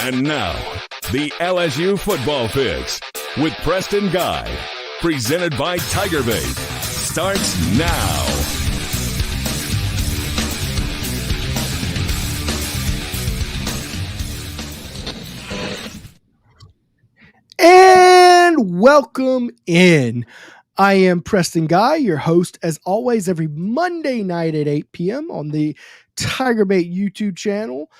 And now, the LSU Football Fix with Preston Guy, presented by TigerBait, starts now. And welcome in. I am Preston Guy, your host, as always, every Monday night at 8 p.m. on the TigerBait YouTube channel.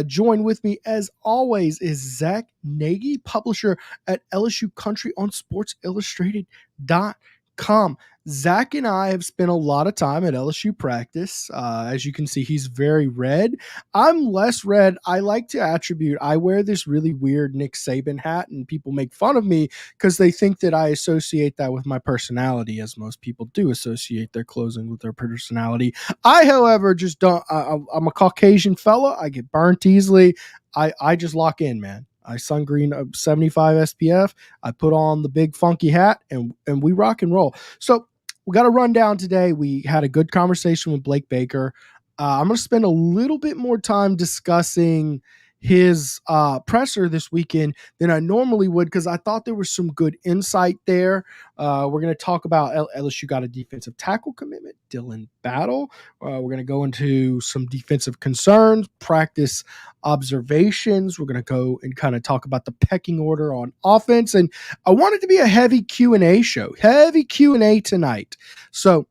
Join with me, as always, is Zack, Nagy, publisher at LSU Country on SportsIllustrated.com. Zack and I have spent a lot of time at LSU practice. As you can see, he's very red. I'm less red. I like to attribute, I wear this really weird Nick Saban hat, and people make fun of me because they think that I associate that with my personality, as most people do associate their clothing with their personality. I, however, just don't. I'm a Caucasian fella. I get burnt easily. I just lock in, man. I sun green 75 SPF. I put on the big funky hat, and we rock and roll. So we got a rundown today. We had a good conversation with Blake Baker. I'm going to spend a little bit more time discussing his presser this weekend than I normally would, because I thought there was some good insight there. We're going to talk about LSU got a defensive tackle commitment, Dilan Battle. We're going to go into some defensive concerns, practice observations. We're going to go and kind of talk about the pecking order on offense. And I want it to be a heavy Q&A show, heavy Q&A tonight. So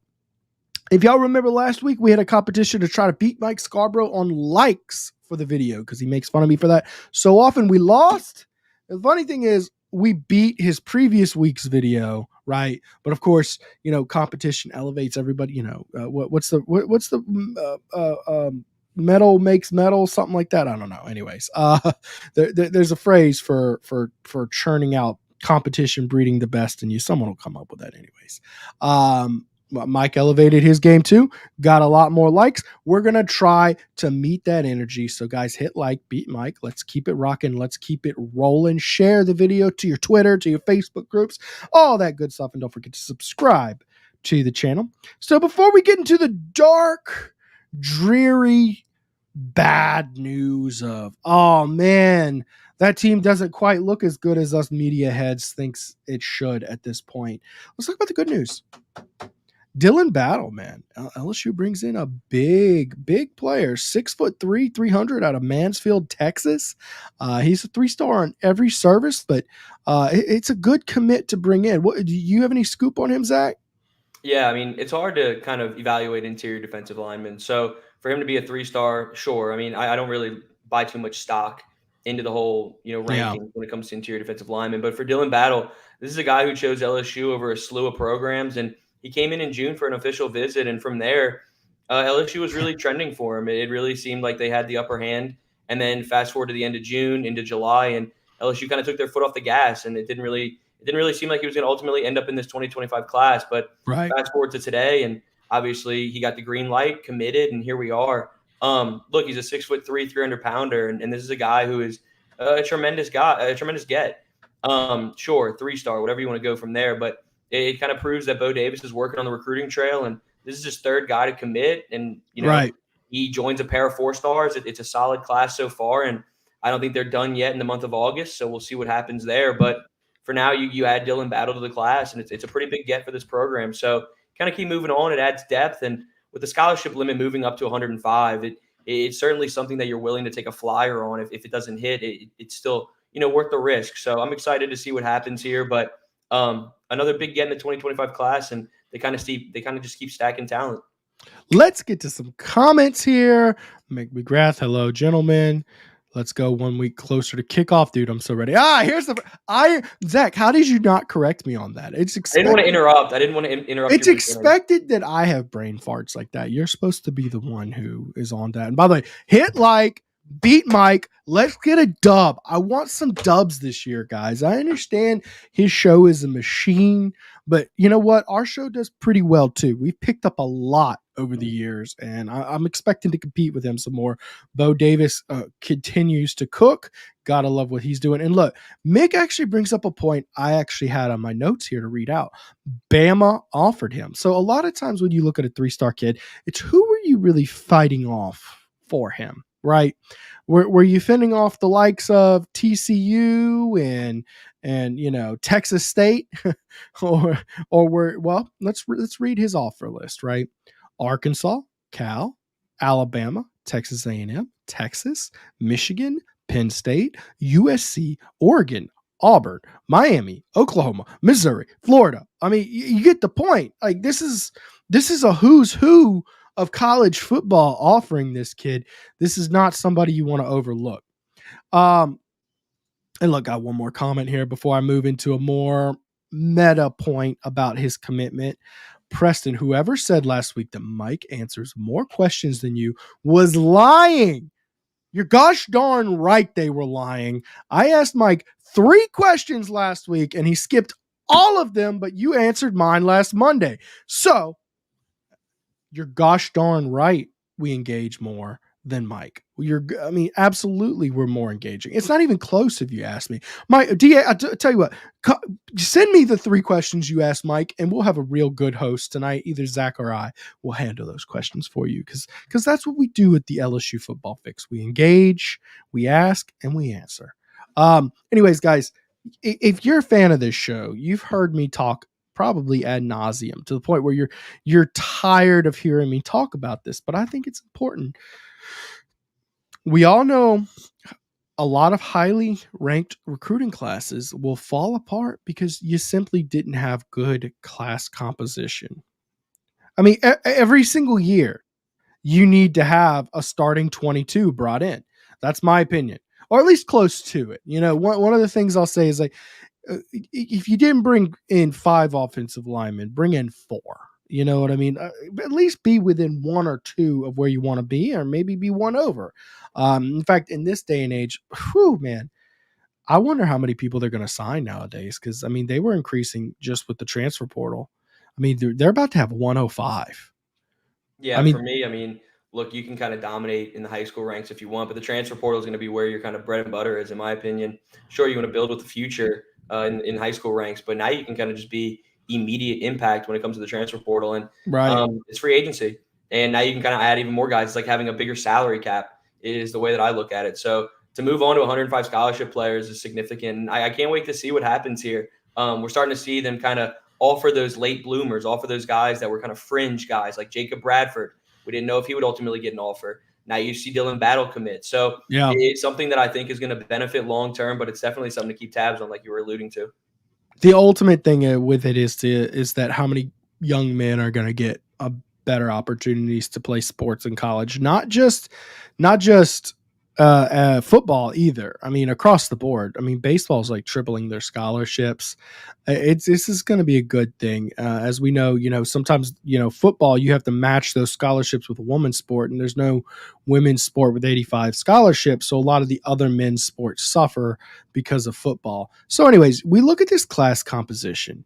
if y'all remember last week, we had a competition to try to beat Mike Scarborough on likes for the video, because he makes fun of me for that so often. We lost. The funny thing is, we beat his previous week's video, right? But of course, competition elevates everybody. What's the metal makes metal, something like that. I don't know. Anyways, there's a phrase for churning out competition breeding the best in you. Someone will come up with that anyways. Mike elevated his game too, got a lot more likes. We're going to try to meet that energy. So guys, hit like, beat Mike. Let's keep it rocking. Let's keep it rolling. Share the video to your Twitter, to your Facebook groups, all that good stuff. And don't forget to subscribe to the channel. So before we get into the dark, dreary, bad news of, oh man, that team doesn't quite look as good as us media heads thinks it should at this point. Let's talk about the good news. Dilan Battle, man. LSU brings in a big player, 6'3", 300 out of Mansfield, Texas. He's a 3-star on every service, but it's a good commit to bring in. Do you have any scoop on him, Zack? Yeah, I mean, it's hard to kind of evaluate interior defensive linemen. So for him to be a 3-star, sure. I mean, I don't really buy too much stock into the whole, ranking when it comes to interior defensive linemen. But for Dilan Battle, this is a guy who chose LSU over a slew of programs, and he came in June for an official visit, and from there, LSU was really trending for him. It really seemed like they had the upper hand, and then fast forward to the end of June into July, and LSU kind of took their foot off the gas, and it didn't really seem like he was going to ultimately end up in this 2025 class. But Fast forward to today, and obviously he got the green light, committed, and here we are. Look, he's a 6'3", 300-pounder, and this is a guy who is a tremendous get. Sure, 3-star, whatever you want to go from there, but it kind of proves that Bo Davis is working on the recruiting trail, and this is his third guy to commit. And, he joins a pair of 4-stars. It's a solid class so far, and I don't think they're done yet in the month of August, so we'll see what happens there. But for now, you add Dilan Battle to the class, and it's a pretty big get for this program. So kind of keep moving on. It adds depth, and with the scholarship limit moving up to 105, it's certainly something that you're willing to take a flyer on. If it doesn't hit, it's still, worth the risk. So I'm excited to see what happens here, but another big get in the 2025 class, and they kind of just keep stacking talent. Let's get to some comments here. Meg McGrath, hello, gentlemen. Let's go 1 week closer to kickoff, dude. I'm so ready. Zack, how did you not correct me on that? I didn't want to interrupt. It's expected that I have brain farts like that. You're supposed to be the one who is on that. And by the way, hit like, beat Mike. Let's get a dub. I want some dubs this year, guys. I understand his show is a machine, but you know what? Our show does pretty well too. We've picked up a lot over the years, and I'm expecting to compete with him some more. Bo Davis continues to cook. Gotta love what he's doing. And look, Mick actually brings up a point I actually had on my notes here to read out. Bama offered him. So a lot of times when you look at a 3-star kid, it's who were you really fighting off for him? right? Were you fending off the likes of TCU and Texas State, or let's read his offer list, right? Arkansas, Cal, Alabama, Texas A&M, Texas, Michigan, Penn State, USC, Oregon, Auburn, Miami, Oklahoma, Missouri, Florida. I mean, you get the point. Like this is a who's who of college football offering this kid. This is not somebody you want to overlook. And look, got one more comment here before I move into a more meta point about his commitment. Preston, whoever said last week that Mike answers more questions than you was lying. You're gosh darn right they were lying. I asked Mike 3 questions last week and he skipped all of them, but you answered mine last Monday. So you're gosh darn right we engage more than Mike. Absolutely we're more engaging. It's not even close if you ask me. Mike, tell you what, send me the 3 questions you asked Mike and we'll have a real good host tonight. Either Zack or I will handle those questions for you because that's what we do at the LSU Football Fix. We engage, we ask, and we answer. Anyways, guys, if you're a fan of this show, you've heard me talk probably ad nauseum to the point where you're tired of hearing me talk about this, but I think it's important. We all know a lot of highly ranked recruiting classes will fall apart because you simply didn't have good class composition. I mean, every single year you need to have a starting 22 brought in. That's my opinion, or at least close to it. One of the things I'll say is like, if you didn't bring in 5 offensive linemen, bring in 4. You know what I mean? At least be within 1 or 2 of where you want to be, or maybe be 1 over. In fact, in this day and age, man, I wonder how many people they're going to sign nowadays. Because they were increasing just with the transfer portal. They're about to have 105. Yeah, for me, look, you can kind of dominate in the high school ranks if you want, but the transfer portal is going to be where your kind of bread and butter is, in my opinion. Sure, you want to build with the future in high school ranks, but now you can kind of just be immediate impact when it comes to the transfer portal, and it's free agency. And now you can kind of add even more guys. It's like having a bigger salary cap is the way that I look at it. So to move on to 105 scholarship players is significant. And I can't wait to see what happens here. We're starting to see them kind of offer those late bloomers, offer those guys that were kind of fringe guys like Jacob Bradford. We didn't know if he would ultimately get an offer. Now you see Dilan Battle commit. So it's something that I think is going to benefit long-term, but it's definitely something to keep tabs on, like you were alluding to. The ultimate thing with it is that how many young men are going to get better opportunities to play sports in college, not just football either. Across the board. Baseball is like tripling their scholarships. This is going to be a good thing. As we know, sometimes, football, you have to match those scholarships with a women's sport, and there's no women's sport with 85 scholarships. So a lot of the other men's sports suffer because of football. So anyways, we look at this class composition.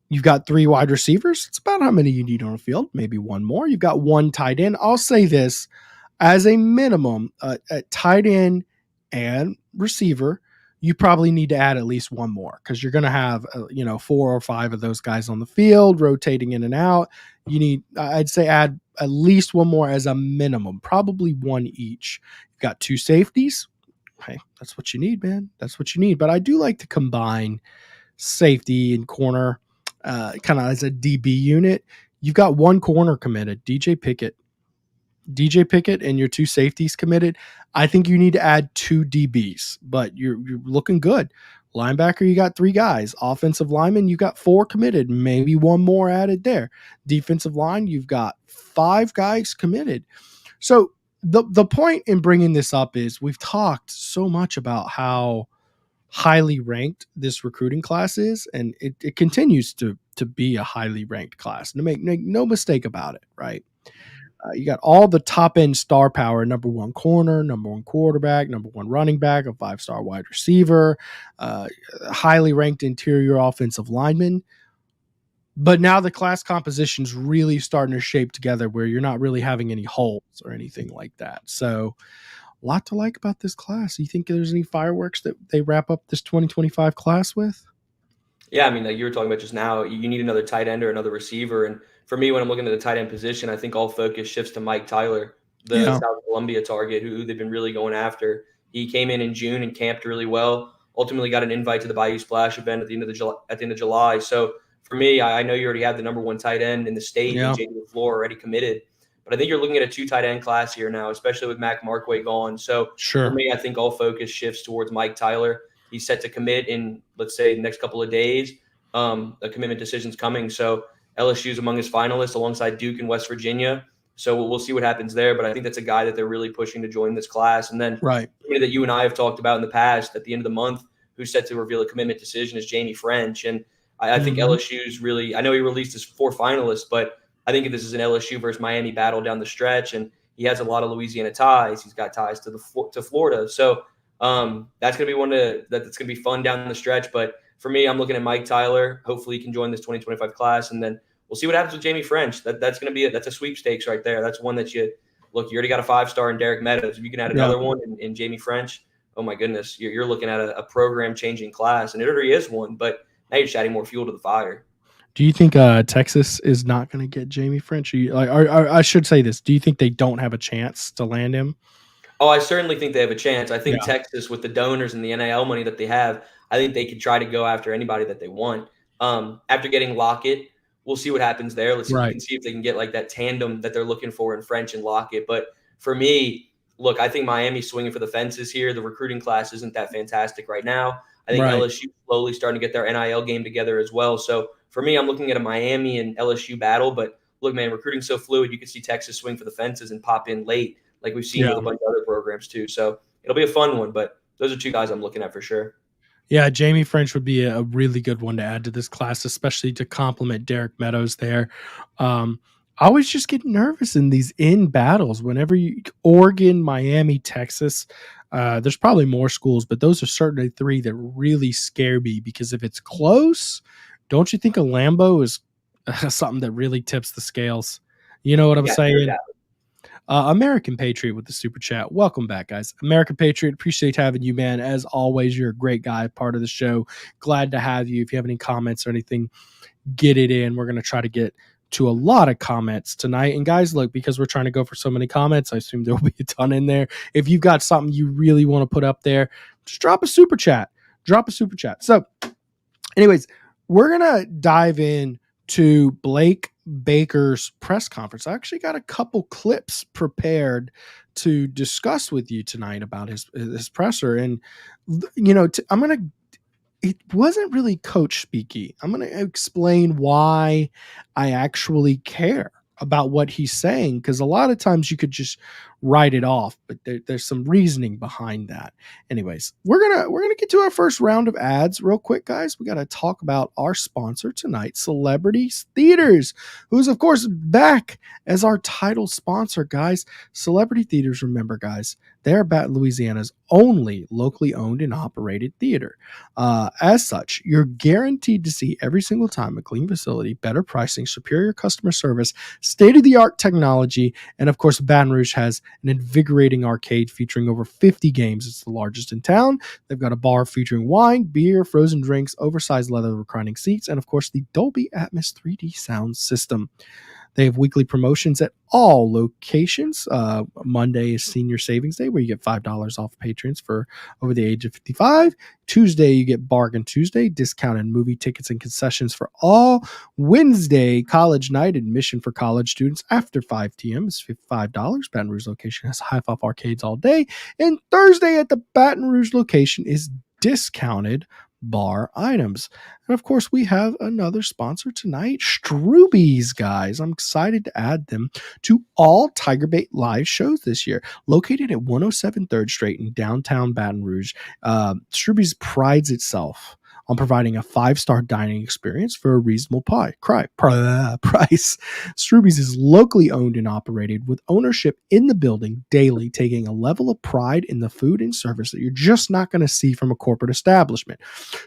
You've got 3 wide receivers. It's about how many you need on the field. Maybe 1 more. You've got 1 tight end. I'll say this. As a minimum, at tight end and receiver, you probably need to add at least 1 more because you're going to have 4 or 5 of those guys on the field rotating in and out. You need, I'd say, add at least 1 more as a minimum, probably 1 each. You've got 2 safeties. Hey, that's what you need, man. That's what you need. But I do like to combine safety and corner kind of as a DB unit. You've got 1 corner committed, DJ Pickett, and your 2 safeties committed. I think you need to add 2 DBs, but you're looking good. Linebacker, you got 3 guys. Offensive lineman, you got 4 committed, maybe 1 more added there. Defensive line, you've got 5 guys committed. So the point in bringing this up is we've talked so much about how highly ranked this recruiting class is, and it continues to be a highly ranked class. And make no mistake about it, right? You got all the top end star power, number 1 corner, number 1 quarterback, number 1 running back, a 5-star wide receiver, highly ranked interior offensive lineman. But now the class composition's really starting to shape together where you're not really having any holes or anything like that. So a lot to like about this class. You think there's any fireworks that they wrap up this 2025 class with? Yeah, like you were talking about just now, you need another tight end or another receiver. And for me, when I'm looking at the tight end position, I think all focus shifts to Mike Tyler. the South Columbia target who they've been really going after. He came in June and camped really well. Ultimately got an invite to the Bayou Splash event at the end of July. So for me, I know you already have the number one tight end in the state, and JD LaFleur already committed. But I think you're looking at a 2 tight end class here now, especially with Mac Markway gone. So for me, I think all focus shifts towards Mike Tyler. He's set to commit in, let's say, the next couple of days. A commitment decision's coming. So LSU's among his finalists alongside Duke and West Virginia. So we'll see what happens there. But I think that's a guy that they're really pushing to join this class. And then somebody that you and I have talked about in the past at the end of the month who's set to reveal a commitment decision is Jamie French. And I think LSU's really – I know he released his 4 finalists, but I think this is an LSU versus Miami battle down the stretch. And he has a lot of Louisiana ties. He's got ties to Florida. So that's going to be that's going to be fun down the stretch. But for me, I'm looking at Mike Tyler. Hopefully he can join this 2025 class. And then we'll see what happens with Jamie French. That's going to be that's a sweepstakes right there. That's one that you already got a 5-star in Derek Meadows. If you can add another one in Jamie French, oh my goodness, you're looking at a program changing class, and it already is one. But now you're just adding more fuel to the fire. Do you think Texas is not going to get Jamie French? I should say this. Do you think they don't have a chance to land him? Oh, I certainly think they have a chance. I think Texas, with the donors and the NIL money that they have, I think they could try to go after anybody that they want. After getting Lockett, we'll see what happens there. Let's see if they can get like that tandem that they're looking for in French and Lockett. But for me, look, I think Miami's swinging for the fences here. The recruiting class isn't that fantastic right now. I think LSU slowly starting to get their NIL game together as well. So for me, I'm looking at a Miami and LSU battle. But look, man, recruiting's so fluid. You can see Texas swing for the fences and pop in late, like we've seen with a bunch of other programs too. So it'll be a fun one. But those are 2 guys I'm looking at for sure. Yeah, Jamie French would be a really good one to add to this class, especially to complement Derek Meadows there. I always just get nervous in these battles whenever Oregon, Miami, Texas. There's probably more schools, but those are certainly 3 that really scare me because if it's close, don't you think a Lambeau is something that really tips the scales? You know what I'm saying? Yeah. American Patriot with the super chat. Welcome back, guys. American Patriot, appreciate having you, man. As always, you're a great guy, part of the show. Glad to have you. If you have any comments or anything, get it in. We're going to try to get to a lot of comments tonight. And guys, look, because we're trying to go for so many comments, I assume there'll be a ton in there. If you've got something you really want to put up there, just drop a super chat. So anyways, we're going to dive in to Blake Baker's press conference. I actually got a couple clips prepared to discuss with you tonight about his presser. And, it wasn't really coach speaky. I'm going to explain why I actually care about what he's saying, because a lot of times you could just write it off, but there's some reasoning behind that. Anyways, we're gonna get to our first round of ads real quick, guys. We got to talk about our sponsor tonight, Celebrity Theaters, who's of course back as our title sponsor, guys. Celebrity Theaters, remember, guys, they're Baton Louisiana's only locally owned and operated theater. As such, you're guaranteed to see every single time a clean facility, better pricing, superior customer service, state-of-the-art technology, and of course, Baton Rouge has an invigorating arcade featuring over 50 games. It's the largest in town. They've got a bar featuring wine, beer, frozen drinks, oversized leather reclining seats, and of course, the Dolby Atmos 3D sound system. They have weekly promotions at all locations. Monday is Senior Savings Day, where you get $5 off patrons for over the age of 55. Tuesday, you get Bargain Tuesday, discounted movie tickets and concessions for all. Wednesday, College Night, admission for college students after 5 p.m. is $5. Baton Rouge location has half off arcades all day. And Thursday at the Baton Rouge location is discounted bar items. And of course, we have another sponsor tonight, Stroobies, guys. I'm excited to add them to all TigerBait live shows this year. Located at 107 3rd Street in downtown Baton Rouge, Stroobies prides itself on providing a 5-star dining experience for a reasonable price. Stroobies is locally owned and operated with ownership in the building daily, taking a level of pride in the food and service that you're just not going to see from a corporate establishment.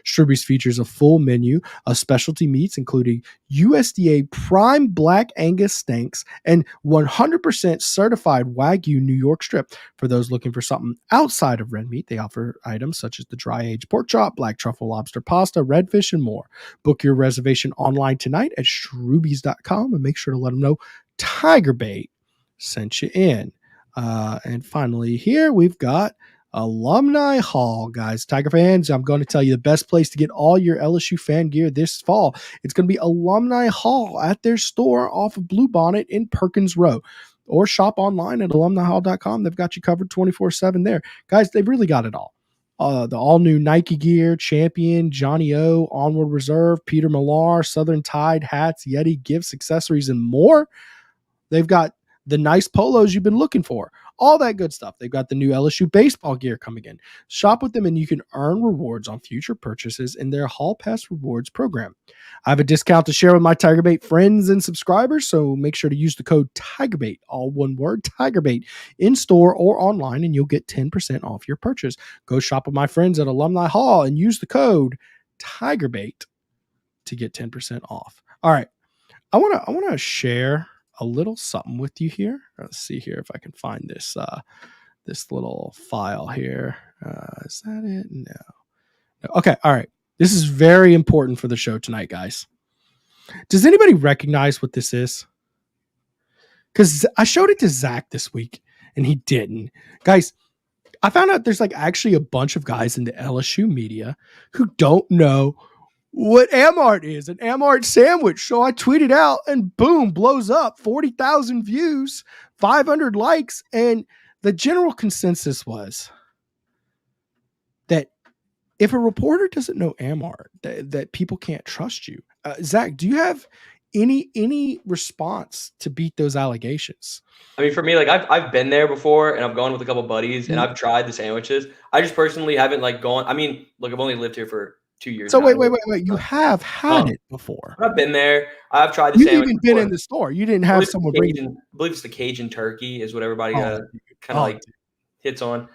Stroobies features a full menu of specialty meats, including USDA prime Black Angus steaks and 100% certified Wagyu New York strip. For those looking for something outside of red meat, they offer items such as the dry-aged pork chop, black truffle lobster pasta, redfish, and more. Book your reservation online tonight at stroobies.com and make sure to let them know TigerBait sent you in. And finally here we've got Alumni Hall, guys. Tiger fans, I'm going to tell you the best place to get all your LSU fan gear this fall. It's going to be Alumni Hall at their store off of Bluebonnet in Perkins Row. Or shop online at alumnihall.com. They've got you covered 24/7 there. Guys, they've really got it all. The all-new Nike gear, Champion, Johnny O, Onward Reserve, Peter Millar, Southern Tide, hats, Yeti, gifts, accessories, and more. They've got the nice polos you've been looking for. All that good stuff. They've got the new LSU baseball gear coming in. Shop with them and you can earn rewards on future purchases in their Hall Pass Rewards program. I have a discount to share with my TigerBait friends and subscribers, so make sure to use the code TigerBait, all one word, TigerBait, in store or online, and you'll get 10% off your purchase. Go shop with my friends at Alumni Hall and use the code TigerBait to get 10% off. All right. I want to share a little something with you here. Let's see here if I can find this this little file here. Is that it? No. Okay. All right. This is very important for the show tonight, guys. Does anybody recognize what this is? Because I showed it to Zack this week and he didn't. Guys, I found out there's like actually a bunch of guys in the LSU media who don't know what Amart is, an Amart sandwich. So I tweeted out and boom, blows up, 40,000 views, 500 likes. And the general consensus was that if a reporter doesn't know Amart, that people can't trust you. Zack, do you have any response to beat those allegations? I mean, for me, like I've been there before and I've gone with a couple buddies and I've tried the sandwiches. I just personally haven't like gone. I mean, look, I've only lived here for 2 years. So wait. You have had it before. I've been there. I've tried the You've sandwich. Even been in the store. You didn't have someone bring it. I believe it's the Cajun turkey is what everybody kind of like hits on.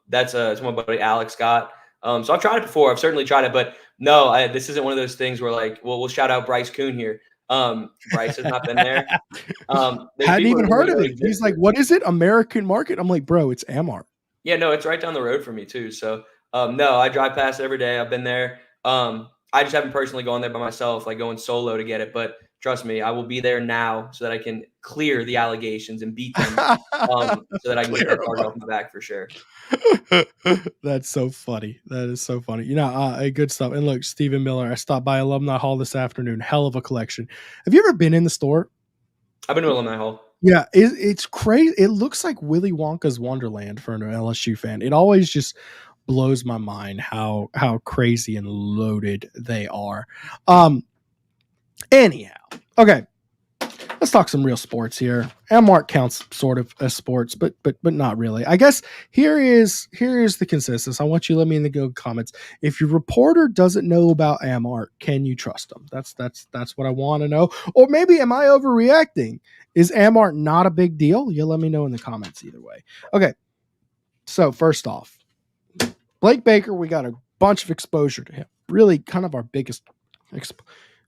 That's it's my buddy Alex got. So I've tried it before. I've certainly tried it, but no, this isn't one of those things where like, well, we'll shout out Bryce Kuhn here. Bryce has not been there. Hadn't even heard of it. He's like, what is it? American Market? I'm like, bro, it's Amart. Yeah, no, it's right down the road from me too. So no, I drive past it every day. I've been there. I just haven't personally gone there by myself, like going solo to get it. But trust me, I will be there now so that I can clear the allegations and beat them so that I can get that target off my back for sure. That's so funny. That is so funny. You know, good stuff. And look, Stephen Miller, I stopped by Alumni Hall this afternoon. Hell of a collection. Have you ever been in the store? I've been to Alumni Hall. Yeah, it's crazy. It looks like Willy Wonka's Wonderland for an LSU fan. It always just blows my mind how crazy and loaded they are. Anyhow, okay, let's talk some real sports here. Amart counts sort of as sports, but not really. I guess here is the consensus. I want you to let me in the comments. If your reporter doesn't know about Amart, can you trust them? That's what I want to know. Or maybe am I overreacting? Is Amart not a big deal? You let me know in the comments either way. Okay, so first off, Blake Baker, we got a bunch of exposure to him. Really kind of our biggest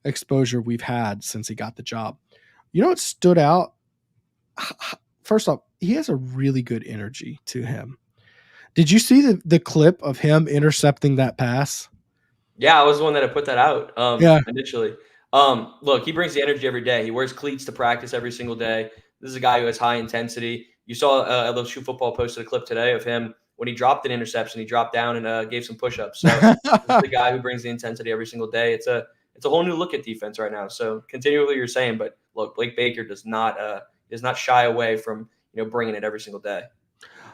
exposure we've had since he got the job. You know what stood out? First off, he has a really good energy to him. Did you see the clip of him intercepting that pass? Yeah, I was the one that I put that out initially. Look, he brings the energy every day. He wears cleats to practice every single day. This is a guy who has high intensity. You saw LSU Football posted a clip today of him when he dropped an interception. He dropped down and gave some push-ups. So this is the guy who brings the intensity every single day. It's a whole new look at defense right now. So continue what you're saying, but look, Blake Baker does not shy away from bringing it every single day.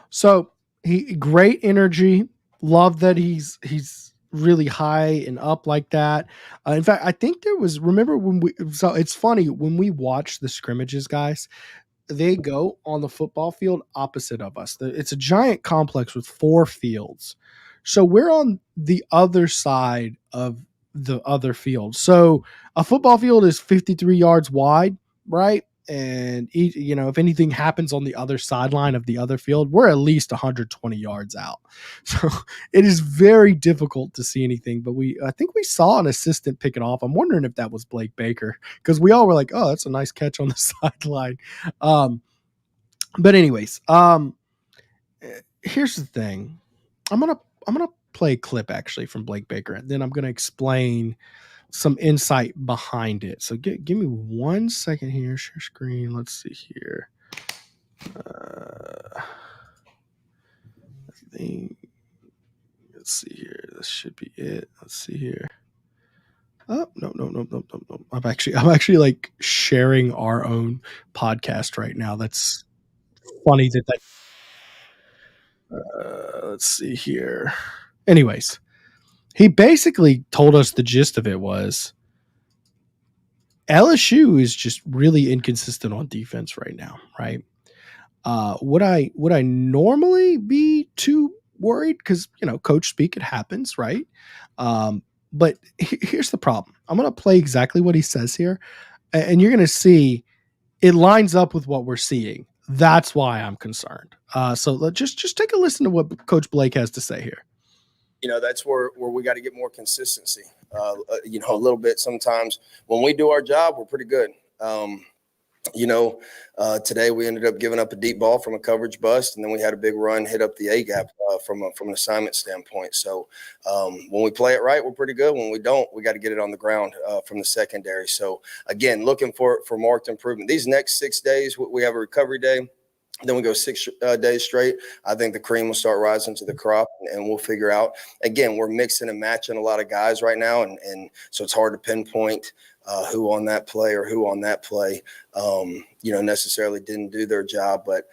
So he great energy. Love that he's really high and up like that. In fact, I think remember so it's funny when we watch the scrimmages, guys, they go on the football field opposite of us. It's a giant complex with 4 fields. So we're on the other side of the other field. So a football field is 53 yards wide, right? And if anything happens on the other sideline of the other field, we're at least 120 yards out. So it is very difficult to see anything, but I think we saw an assistant pick it off. I'm wondering if that was Blake Baker, because we all were like, oh, that's a nice catch on the sideline. But anyways, here's the thing. I'm going to play a clip actually from Blake Baker, and then I'm going to explain some insight behind it. So give me 1 second here. Share screen. Let's see here. Let's see here. This should be it. Let's see here. Oh, no. I'm actually like sharing our own podcast right now. That's funny that let's see here. Anyways, he basically told us the gist of it was LSU is just really inconsistent on defense right now, right? Would I normally be too worried? Because coach speak, it happens, right? But here's the problem. I'm going to play exactly what he says here, and you're going to see it lines up with what we're seeing. That's why I'm concerned. So let's just take a listen to what Coach Blake has to say here. That's where we got to get more consistency. A little bit sometimes when we do our job, we're pretty good. Today we ended up giving up a deep ball from a coverage bust, and then we had a big run hit up the A gap from an assignment standpoint. So when we play it right, we're pretty good. When we don't, we got to get it on the ground from the secondary. So again, looking for marked improvement. These next 6 days, we have a recovery day. Then we go 6 days straight. I think the cream will start rising to the crop, and we'll figure out. Again, we're mixing and matching a lot of guys right now, and so it's hard to pinpoint who on that play or who on that play, necessarily didn't do their job. But,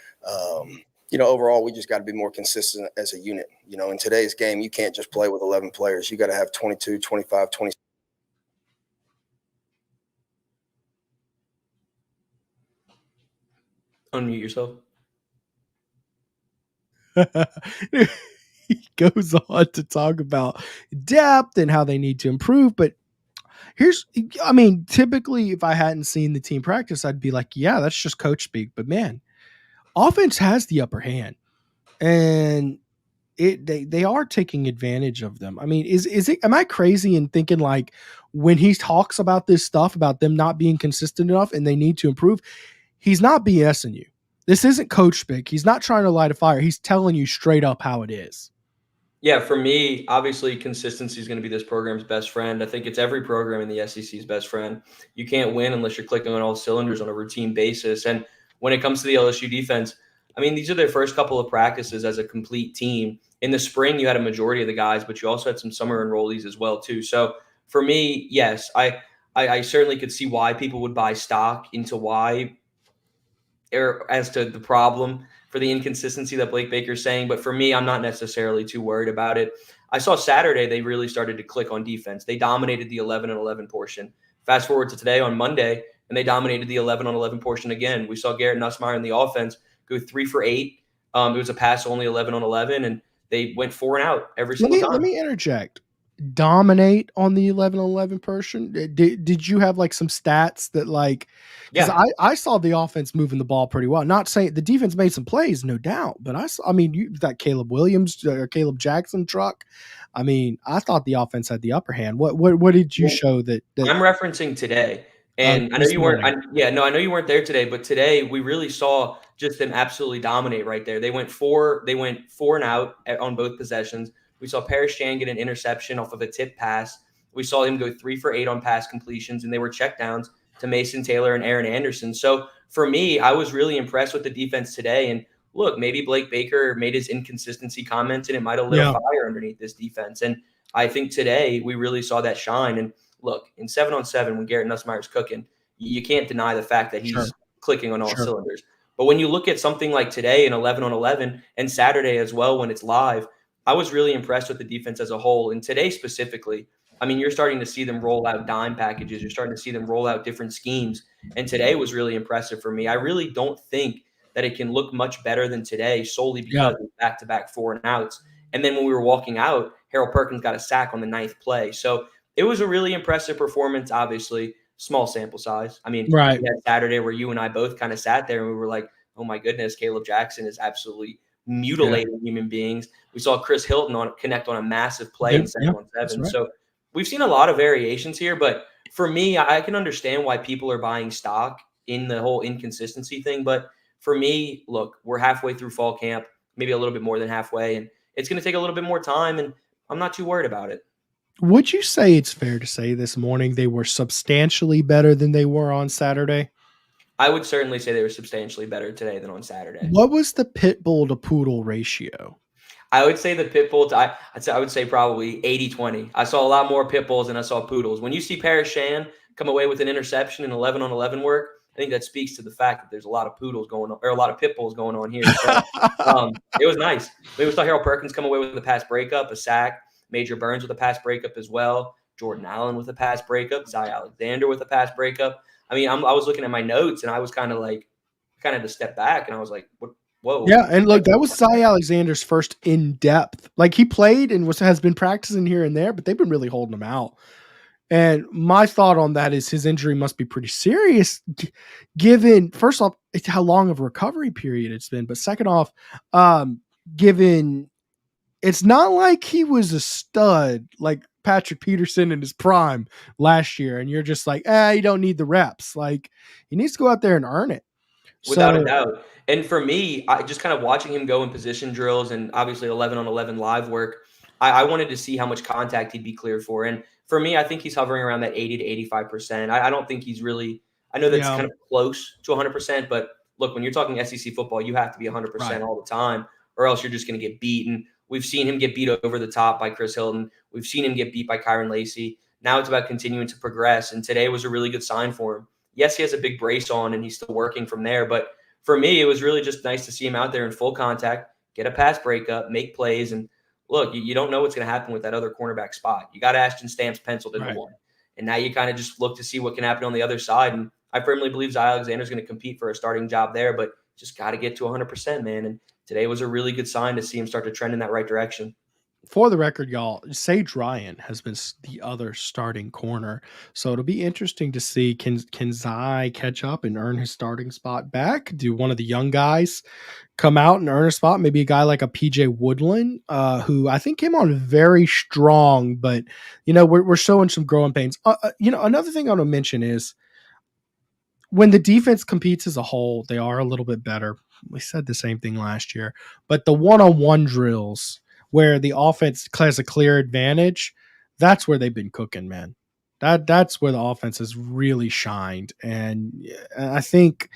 overall, we just got to be more consistent as a unit. In today's game, you can't just play with 11 players. You got to have 22, 25, 20. Unmute yourself. He goes on to talk about depth and how they need to improve. But typically if I hadn't seen the team practice, I'd be like, yeah, that's just coach speak. But man, offense has the upper hand, and they are taking advantage of them. I mean, am I crazy in thinking like when he talks about this stuff about them not being consistent enough and they need to improve, he's not BSing you. This isn't coach speak. He's not trying to light a fire. He's telling you straight up how it is. Yeah, for me, obviously consistency is going to be this program's best friend. I think it's every program in the SEC's best friend. You can't win unless you're clicking on all cylinders on a routine basis. And when it comes to the LSU defense, these are their first couple of practices as a complete team. In the spring, you had a majority of the guys, but you also had some summer enrollees as well, too. So for me, yes, I certainly could see why people would buy stock into why or as to the problem for the inconsistency that Blake Baker's saying. But for me, I'm not necessarily too worried about it. I saw Saturday, they really started to click on defense. They dominated the 11-on-11 portion. Fast forward to today on Monday, and they dominated the 11-on-11 portion again. We saw Garrett Nussmeier in the offense go 3 for 8. It was a pass only 11-on-11, and they went 4 and out every single time. Let me interject. Dominate on the 11-on-11 person. Did you have like some stats that like, because I saw the offense moving the ball pretty well. Not saying the defense made some plays, no doubt, but that Caleb Williams or Caleb Jackson truck. I thought the offense had the upper hand. What did you show that I'm referencing today? And I know you weren't. I know you weren't there today, but today we really saw just them absolutely dominate right there. They went 4 and out on both possessions. We saw Paris Chan get an interception off of a tip pass. We saw him go 3 for 8 on pass completions, and they were checkdowns to Mason Taylor and Aaron Anderson. So for me, I was really impressed with the defense today. And look, maybe Blake Baker made his inconsistency comments, and it might have lit a fire underneath this defense. And I think today we really saw that shine. And look, in 7-on-7, when Garrett Nussmeier's cooking, you can't deny the fact that he's clicking on all cylinders. But when you look at something like today in 11-on-11 and Saturday as well when it's live, I was really impressed with the defense as a whole. And today specifically, you're starting to see them roll out dime packages. You're starting to see them roll out different schemes. And today was really impressive for me. I really don't think that it can look much better than today solely because of back-to-back 4 and outs. And then when we were walking out, Harold Perkins got a sack on the 9th play. So it was a really impressive performance, obviously. Small sample size. We had Saturday where you and I both kind of sat there and we were like, oh my goodness, Caleb Jackson is absolutely mutilating human beings. We saw Chris Hilton connect on a massive play in 7-on-7. Right. So we've seen a lot of variations here, but for me, I can understand why people are buying stock in the whole inconsistency thing. But for me, look, we're halfway through fall camp, maybe a little bit more than halfway, and it's going to take a little bit more time, and I'm not too worried about it. Would you say it's fair to say this morning they were substantially better than they were on Saturday? I would certainly say they were substantially better today than on Saturday. What was the pit bull to poodle ratio? I would say the pit bull, I would say probably 80-20. I saw a lot more pit bulls than I saw poodles. When you see Paris Shan come away with an interception in 11-on-11 work, I think that speaks to the fact that there's a lot of poodles going on, or a lot of pit bulls going on here. So, it was nice. We saw Harold Perkins come away with a pass breakup, a sack, Major Burns with a pass breakup as well, Jordan Allen with a pass breakup, Zy Alexander with a pass breakup. I mean, I was looking at my notes, and I was kind of to step back, and I was like, what? Whoa. Yeah, and look, that was Zy Alexander's first in-depth. Like, he played and has been practicing here and there, but they've been really holding him out. And my thought on that is his injury must be pretty serious, given, first off, it's how long of a recovery period it's been. But second off, given it's not like he was a stud like Patrick Peterson in his prime last year, and you're just like, you don't need the reps. Like, he needs to go out there and earn it. Without a doubt. And for me, I just kind of watching him go in position drills and obviously 11-on-11 live work, I wanted to see how much contact he'd be cleared for. And for me, I think he's hovering around that 80 to 85%. I don't think he's really – I know that's kind of close to 100%, but look, when you're talking SEC football, you have to be 100% all the time, or else you're just going to get beaten. We've seen him get beat over the top by Chris Hilton. We've seen him get beat by Kyron Lacey. Now it's about continuing to progress, and today was a really good sign for him. Yes, he has a big brace on, and he's still working from there, but for me, it was really just nice to see him out there in full contact, get a pass breakup, make plays. And look, you don't know what's going to happen with that other cornerback spot. You got Ashton Stamps penciled in the one. And now you kind of just look to see what can happen on the other side. And I firmly believe Zy Alexander's going to compete for a starting job there, but just got to get to 100%, man. And today was a really good sign to see him start to trend in that right direction. For the record, y'all, Sage Ryan has been the other starting corner. So it'll be interesting to see, can Zy catch up and earn his starting spot back? Do one of the young guys come out and earn a spot? Maybe a guy like a PJ Woodland, who I think came on very strong, but, we're showing some growing pains. Another thing I want to mention is when the defense competes as a whole, they are a little bit better. We said the same thing last year, but the one-on-one drills where the offense has a clear advantage, that's where they've been cooking, man. That's where the offense has really shined. And I think,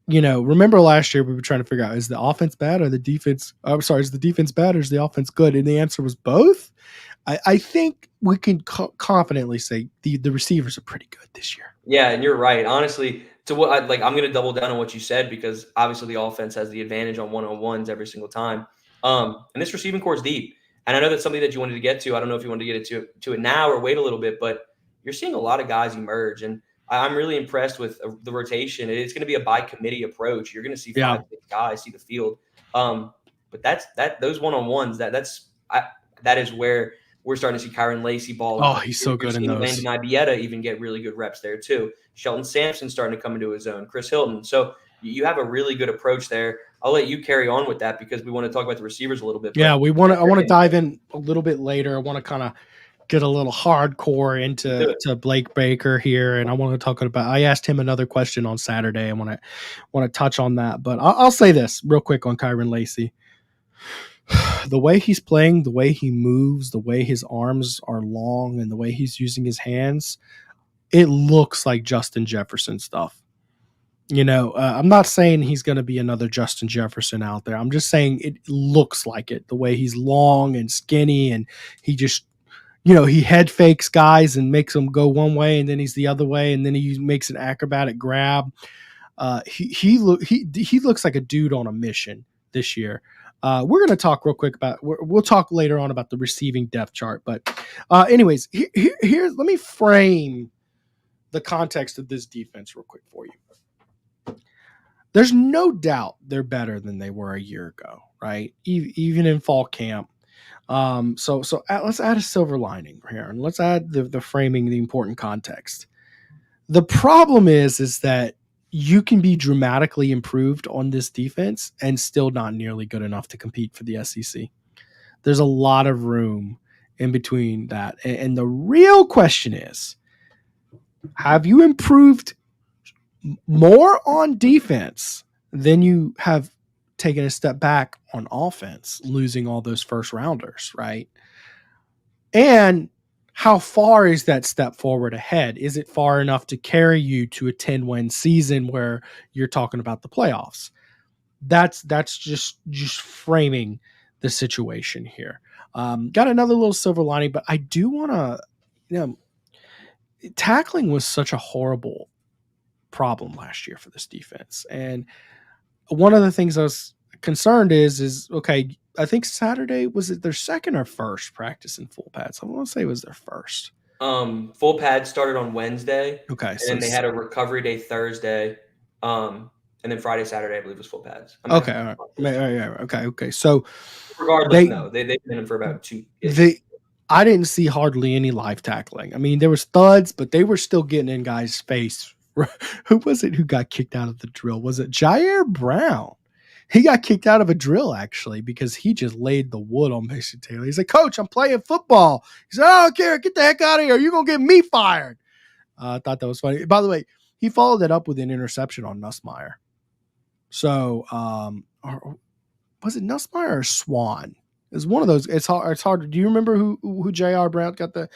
remember last year we were trying to figure out, is the offense bad or the defense? Is the defense bad or is the offense good? And the answer was both. I think we can confidently say the receivers are pretty good this year. Yeah, and you're right. Honestly, to what I'm going to double down on what you said, because obviously the offense has the advantage on one-on-ones every single time. And this receiving core is deep. And I know that's something that you wanted to get to. I don't know if you wanted to get to it now or wait a little bit, but you're seeing a lot of guys emerge. And I'm really impressed with the rotation. It's going to be a by committee approach. You're going to see 5 guys see the field. But those one-on-ones, that is where we're starting to see Kyron Lacey ball. Oh, he's so good in those. Landon Ibieta even get really good reps there too. Shelton Sampson starting to come into his own. Chris Hilton. So you have a really good approach there. I'll let you carry on with that because we want to talk about the receivers a little bit. Yeah, I want to dive in a little bit later. I want to kind of get a little hardcore into Blake Baker here, and I want to talk about. I asked him another question on Saturday. I want to touch on that, but I'll say this real quick on Kyron Lacey. The way he's playing, the way he moves, the way his arms are long, and the way he's using his hands, it looks like Justin Jefferson stuff. I'm not saying he's going to be another Justin Jefferson out there. I'm just saying it looks like it, the way he's long and skinny, and he just, he head fakes guys and makes them go one way, and then he's the other way, and then he makes an acrobatic grab. He looks like a dude on a mission this year. We're going to talk real quick we'll talk later on about the receiving depth chart. But anyways, here, let me frame the context of this defense real quick for you. There's no doubt they're better than they were a year ago, right? Even in fall camp. So let's add a silver lining here, and let's add the framing, the important context. The problem is that you can be dramatically improved on this defense and still not nearly good enough to compete for the SEC. There's a lot of room in between that. And the real question is, have you improved more on defense than you have taken a step back on offense, losing all those first rounders, right? And how far is that step forward ahead? Is it far enough to carry you to a 10-win season where you're talking about the playoffs? That's just framing the situation here. Got another little silver lining, but I do want to, tackling was such a horrible problem last year for this defense. And one of the things I was concerned is okay, I think Saturday, was it their second or first practice in full pads? I want to say it was their first. Full pads started on Wednesday. Okay. And then they had a recovery day Thursday. And then Friday, Saturday, I believe, was full pads. Okay. All right. Okay. So regardless, they've been in for about 2 days. I didn't see hardly any live tackling. I mean, there was thuds, but they were still getting in guys' face. Who was it who got kicked out of the drill? Was it Jair Brown? He got kicked out of a drill, actually, because he just laid the wood on Mason Taylor. He's like, "Coach, I'm playing football." He said, "I don't care. Get the heck out of here. You're going to get me fired." I thought that was funny. By the way, he followed that up with an interception on Nussmeier. So, was it Nussmeier or Swan? It's one of those. It's hard. Do you remember who J.R. Brown got the?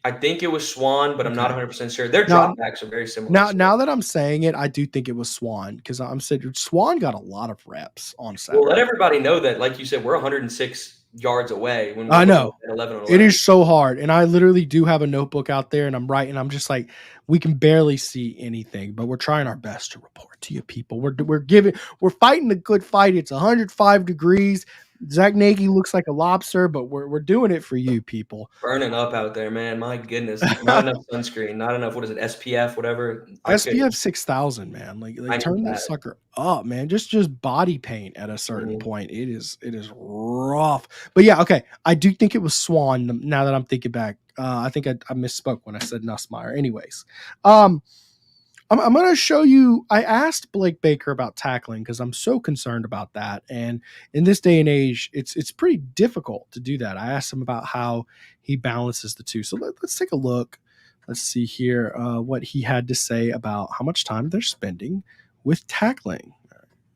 I think it was Swan, but I'm not 100% sure. Their dropbacks are very similar. Now that I'm saying it, I do think it was Swan, because I'm saying Swan got a lot of reps on Saturday. Well, let everybody know that, like you said, we're 106 yards away. When I know. At 11 on 11. It is so hard. And I literally do have a notebook out there, and I'm writing. I'm just like, we can barely see anything, but we're trying our best to report to you people. We're fighting a good fight. It's 105 degrees. Zack Nagy looks like a lobster, but we're doing it for you people. Burning up out there, man. My goodness. Not enough sunscreen. Not enough, what is it, SPF, whatever. SPF 6,000, man. Like turn that sucker up, man. Just body paint at a certain point. It is rough. But yeah, okay. I do think it was Swan, now that I'm thinking back. I think I misspoke when I said Nussmeier. Anyways, I'm going to show you. I asked Blake Baker about tackling because I'm so concerned about that. And in this day and age, it's pretty difficult to do that. I asked him about how he balances the two. So let's take a look. Let's see here what he had to say about how much time they're spending with tackling.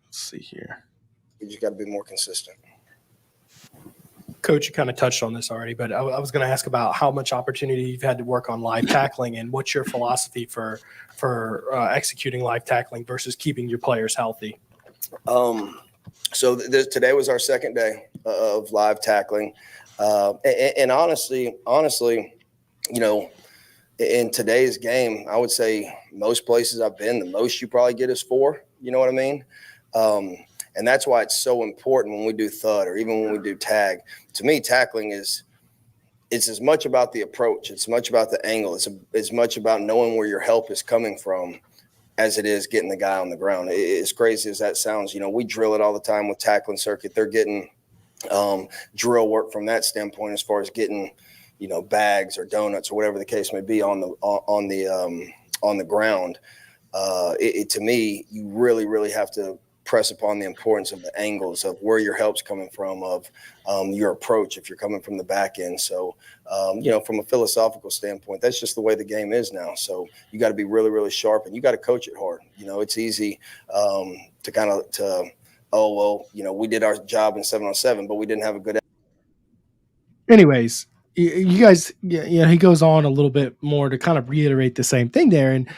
Let's see here. You just got to be more consistent. Coach, you kind of touched on this already, but I was going to ask about how much opportunity you've had to work on live tackling, and what's your philosophy for executing live tackling versus keeping your players healthy. So today was our second day of live tackling, and honestly, in today's game, I would say most places I've been, the most you probably get is 4. You know what I mean? And that's why it's so important when we do thud or even when we do tag. To me, tackling it's as much about the approach. It's much about the angle. It's as much about knowing where your help is coming from as it is getting the guy on the ground. As crazy as that sounds, we drill it all the time with tackling circuit. They're getting drill work from that standpoint as far as getting, bags or donuts or whatever the case may be on the ground. To me, you really, really have to press upon the importance of the angles of where your help's coming from, of your approach if you're coming from the back end. So, from a philosophical standpoint, that's just the way the game is now. So you got to be really, really sharp, and you got to coach it hard. It's easy we did our job in 7-on-7, but we didn't have a good. Anyways, you guys, he goes on a little bit more to kind of reiterate the same thing there. And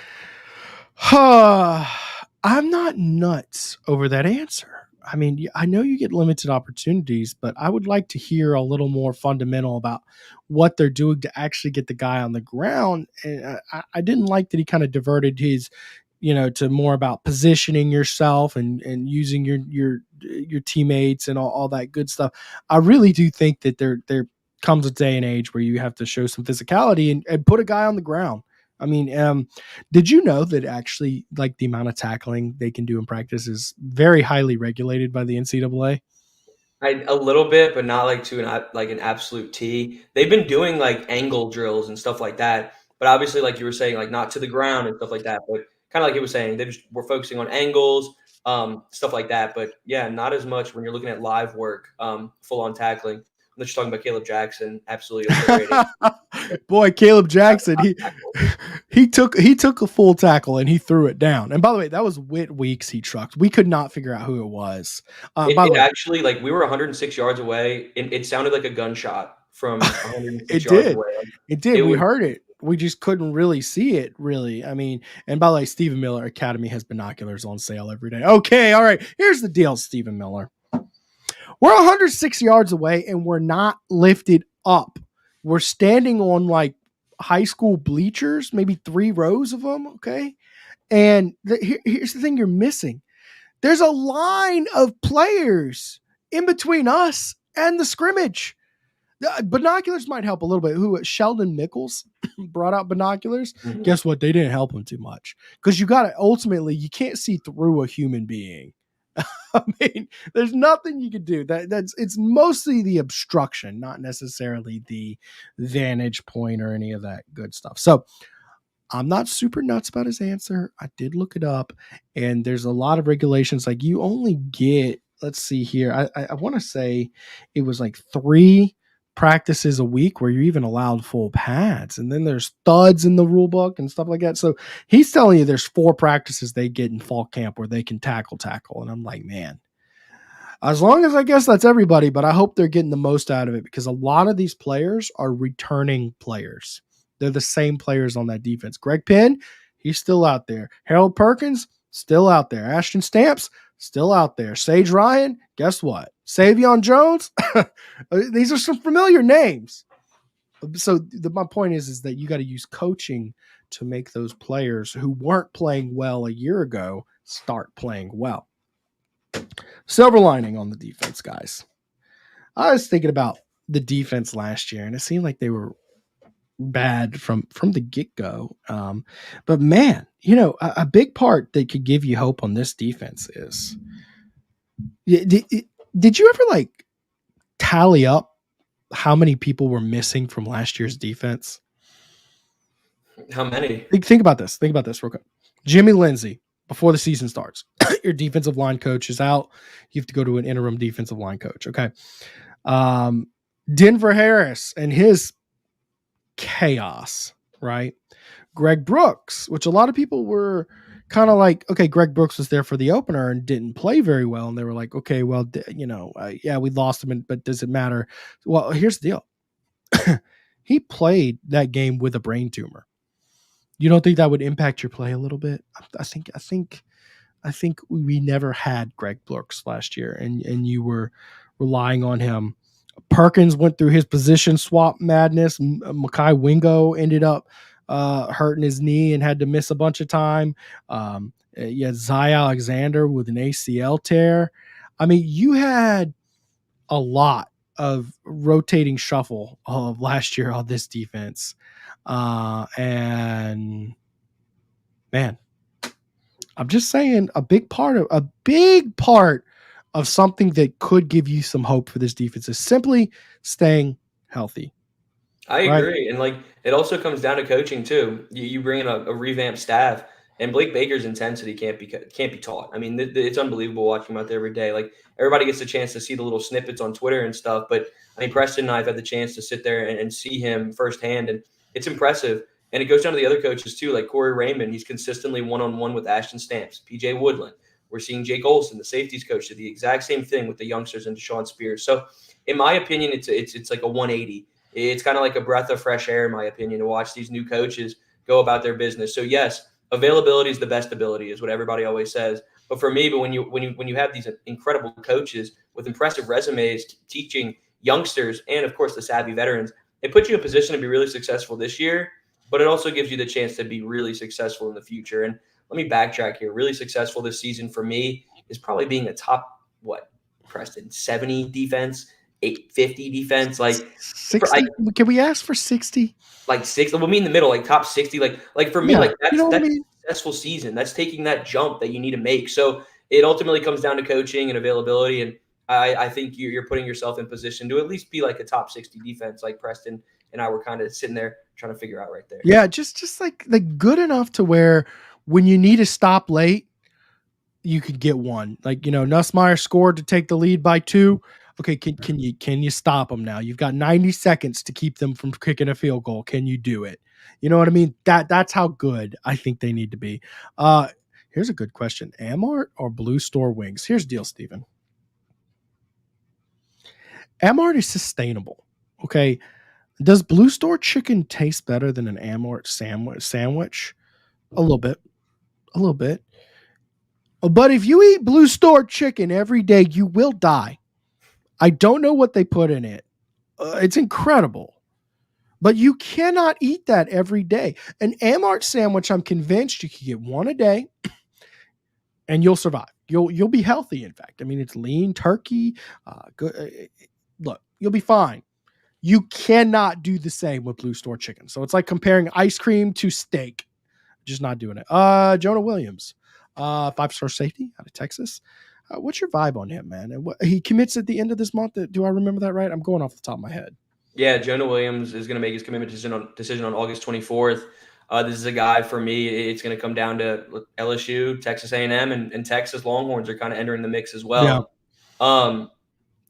I'm not nuts over that answer. I mean, I know you get limited opportunities, but I would like to hear a little more fundamental about what they're doing to actually get the guy on the ground. And I didn't like that he kind of diverted his, to more about positioning yourself and using your teammates and all that good stuff. I really do think that there comes a day and age where you have to show some physicality and put a guy on the ground. I mean, did you know that actually, like, the amount of tackling they can do in practice is very highly regulated by the NCAA? A little bit, but not like to an absolute T. They've been doing like angle drills and stuff like that, but obviously, like you were saying, like not to the ground and stuff like that. But kind of like he was saying, we're focusing on angles, stuff like that. But yeah, not as much when you're looking at live work, full on tackling. Unless you're talking about Caleb Jackson, absolutely overrated. Boy, Caleb Jackson, he took a full tackle and he threw it down. And by the way, that was Whit Weeks he trucked. We could not figure out who it was. Actually, like, we were 106 yards away, and it sounded like a gunshot from 106 It yards did. away. It did. We heard it. We just couldn't really see it, really. I mean, and by the way, Stephen Miller Academy has binoculars on sale every day. Okay, all right. Here's the deal, Stephen Miller. We're 106 yards away, and we're not lifted up. We're standing on like high school bleachers, maybe 3 rows of them, okay? And here's the thing you're missing. There's a line of players in between us and the scrimmage. Binoculars might help a little bit. Sheldon Mickles brought out binoculars. Mm-hmm. Guess what? They didn't help him too much because you can't see through a human being. I mean, there's nothing you could do. It's mostly the obstruction, not necessarily the vantage point or any of that good stuff. So I'm not super nuts about his answer. I did look it up, and there's a lot of regulations. Like you only get, let's see here. I want to say it was like 3 practices a week where you're even allowed full pads, and then there's studs in the rule book and stuff like that. So he's telling you there's 4 practices they get in fall camp where they can tackle, and I'm like, man, as long as I guess that's everybody, but I hope they're getting the most out of it because a lot of these players are returning players. They're the same players on that defense. Greg Penn, he's still out there. Harold Perkins, still out there. Ashton Stamps, still out there. Sage Ryan, guess what? Savion Jones, these are some familiar names. So my point is that you got to use coaching to make those players who weren't playing well a year ago start playing well. Silver lining on the defense, guys. I was thinking about the defense last year, and it seemed like they were bad from the get-go. But man, a big part that could give you hope on this defense is did you ever like tally up how many people were missing from last year's defense? How many? Think about this real quick. Jimmy Lindsey, before the season starts, your defensive line coach is out. You have to go to an interim defensive line coach. Okay. Denver Harris and his chaos, right? Greg Brooks, which a lot of people were kind of like, okay, Greg Brooks was there for the opener and didn't play very well. And they were like, okay, well, yeah, we lost him, but does it matter? Well, here's the deal. He played that game with a brain tumor. You don't think that would impact your play a little bit? I think we never had Greg Brooks last year, and you were relying on him. Perkins went through his position swap madness. Mekhi Wingo ended up hurting his knee and had to miss a bunch of time. You had Zy Alexander with an ACL tear. I mean, you had a lot of rotating shuffle of last year on this defense. And man, I'm just saying a big part of something that could give you some hope for this defense is simply staying healthy. I agree. And like, it also comes down to coaching too. You bring in a revamped staff, and Blake Baker's intensity can't be taught. I mean, it's unbelievable watching him out there every day. Like, everybody gets a chance to see the little snippets on Twitter and stuff, but I mean, Preston and I have had the chance to sit there and see him firsthand, and it's impressive. And it goes down to the other coaches too, like Corey Raymond. He's consistently one-on-one with Ashton Stamps, PJ Woodland. We're seeing Jake Olson, the safeties coach, do the exact same thing with the youngsters and Deshaun Spears. So in my opinion, it's like a 180. It's kind of like a breath of fresh air, in my opinion, to watch these new coaches go about their business. So yes, availability is the best ability, is what everybody always says. But for me, when you have these incredible coaches with impressive resumes teaching youngsters and of course the savvy veterans, it puts you in a position to be really successful this year, but it also gives you the chance to be really successful in the future. And let me backtrack here. Really successful this season for me is probably being a top, Preston, 70 defense, 850 defense. Like 60? Can we ask for 60? Like 60. We'll meet in the middle, like top 60. Like for me, yeah, that's I mean? a successful season. That's taking that jump that you need to make. So it ultimately comes down to coaching and availability. And I think you're putting yourself in position to at least be like a top 60 defense, like Preston and I were kind of sitting there trying to figure out right there. Yeah, just like good enough to where when you need to stop late, you could get one. Like, Nussmeier scored to take the lead by 2. Okay, can you stop them now? You've got 90 seconds to keep them from kicking a field goal. Can you do it? You know what I mean? That's how good I think they need to be. Here's a good question. Amart or Blue Store Wings? Here's the deal, Steven. Amart is sustainable. Okay. Does Blue Store chicken taste better than an Amort sandwich? A little bit. A little bit. But if you eat Blue Store chicken every day, you will die. I don't know what they put in it. It's incredible. But you cannot eat that every day. An Amart sandwich, I'm convinced you can get one a day and you'll survive. You'll be healthy, in fact. I mean, it's lean turkey. Good. Look, you'll be fine. You cannot do the same with Blue Store chicken. So it's like comparing ice cream to steak. Just not doing it. Jonah Williams, 5-star safety out of Texas. What's your vibe on him, man? And he commits at the end of this month. Do I remember that right? I'm going off the top of my head. Yeah, Jonah Williams is going to make his commitment decision on August 24th. This is a guy, for me, it's going to come down to LSU, Texas A&M, and Texas Longhorns are kind of entering the mix as well. Yeah.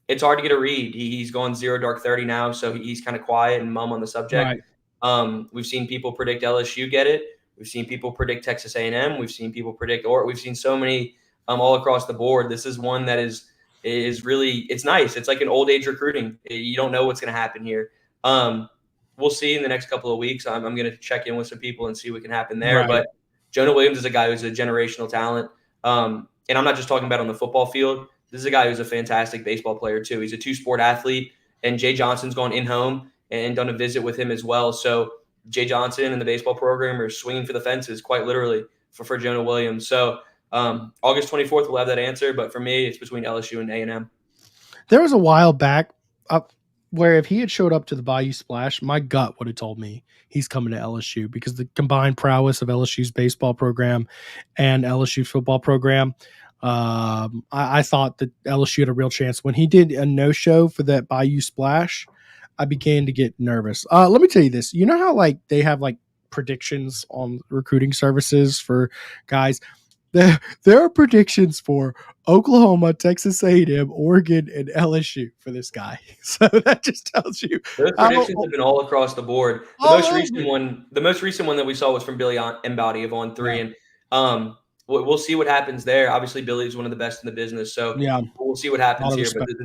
It's hard to get a read. He's gone 0 dark 30 now, so he's kind of quiet and mum on the subject. Right. We've seen people predict LSU get it. We've seen people predict Texas A&M. We've seen people predict, or we've seen so many all across the board. This is one that is really, it's nice. It's like an old age recruiting. You don't know what's going to happen here. We'll see in the next couple of weeks. I'm going to check in with some people and see what can happen there. Right. But Jonah Williams is a guy who's a generational talent. And I'm not just talking about on the football field. This is a guy who's a fantastic baseball player too. He's a 2-sport athlete, and Jay Johnson's gone in home and done a visit with him as well. So Jay Johnson and the baseball program are swinging for the fences, quite literally, for Jonah Williams. So August 24th, we'll have that answer. But for me, it's between LSU and A&M. There was a while back where if he had showed up to the Bayou Splash, my gut would have told me he's coming to LSU because the combined prowess of LSU's baseball program and LSU's football program. I thought that LSU had a real chance. When he did a no-show for that Bayou Splash, I began to get nervous. Let me tell you this. You know how like they have like predictions on recruiting services for guys? There are predictions for Oklahoma, Texas A&M, Oregon, and LSU for this guy. So that just tells you. Those predictions have been all across the board. The most recent one that we saw was from Billy Embody of On 3. Yeah. And we'll see what happens there. Obviously, Billy's one of the best in the business. So yeah, we'll see what happens here. But this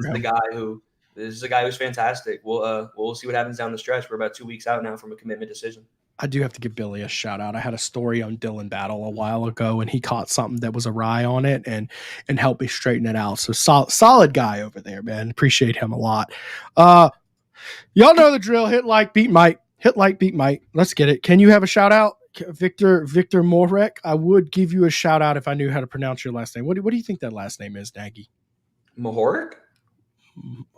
is a guy who's fantastic. We'll see what happens down the stretch. We're about 2 weeks out now from a commitment decision. I do have to give Billy a shout out. I had a story on Dilan Battle a while ago, and he caught something that was awry on it and helped me straighten it out. So solid guy over there, man. Appreciate him a lot. Y'all know the drill. Hit like, beat Mike. Hit like, beat Mike. Let's get it. Can you have a shout out? Victor Morek? I would give you a shout out if I knew how to pronounce your last name. What do you think that last name is, Nagy? Mahorek?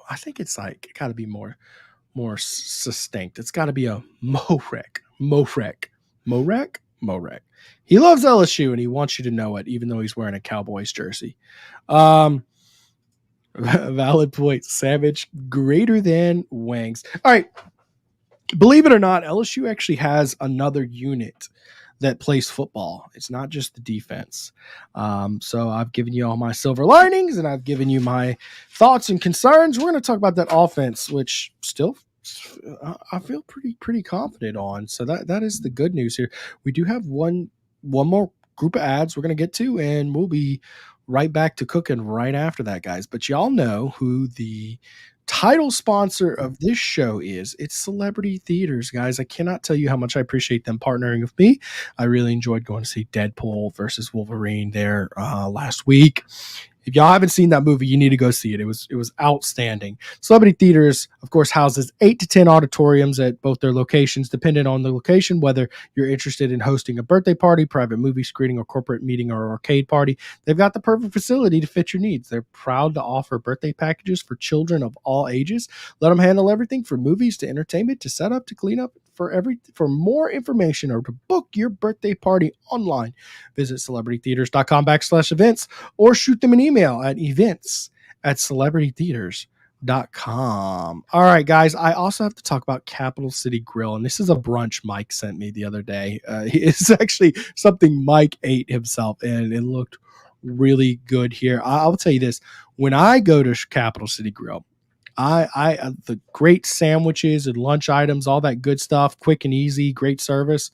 I think it's like got to be more succinct. It's got to be a Morek. He loves LSU and he wants you to know it, even though he's wearing a Cowboys jersey. Valid point. Savage greater than Wangs. All right. Believe it or not, LSU actually has another unit that plays football. It's not just the defense. So I've given you all my silver linings and I've given you my thoughts and concerns. We're going to talk about that offense, which still I feel pretty confident on. So that is the good news here. We do have one more group of ads we're going to get to, and we'll be right back to cooking right after that, guys. But y'all know who the title sponsor of this show is. It's Celebrity Theaters, guys. I cannot tell you how much I appreciate them partnering with me. I really enjoyed going to see Deadpool versus Wolverine there last week. If y'all haven't seen that movie, you need to go see it. It was outstanding. Celebrity Theaters, of course, houses 8 to 10 auditoriums at both their locations, depending on the location, whether you're interested in hosting a birthday party, private movie screening, or corporate meeting or arcade party. They've got the perfect facility to fit your needs. They're proud to offer birthday packages for children of all ages. Let them handle everything from movies to entertainment to setup to cleanup. For more information or to book your birthday party online, visit celebritytheaters.com/events or shoot them an email at events@celebritytheaters.com. All right, guys, I also have to talk about Capital City Grill, and this is a brunch Mike sent me the other day. It's actually something Mike ate himself, and it looked really good here. I'll tell you this. When I go to Capital City Grill, the great sandwiches and lunch items, all that good stuff, quick and easy, great service.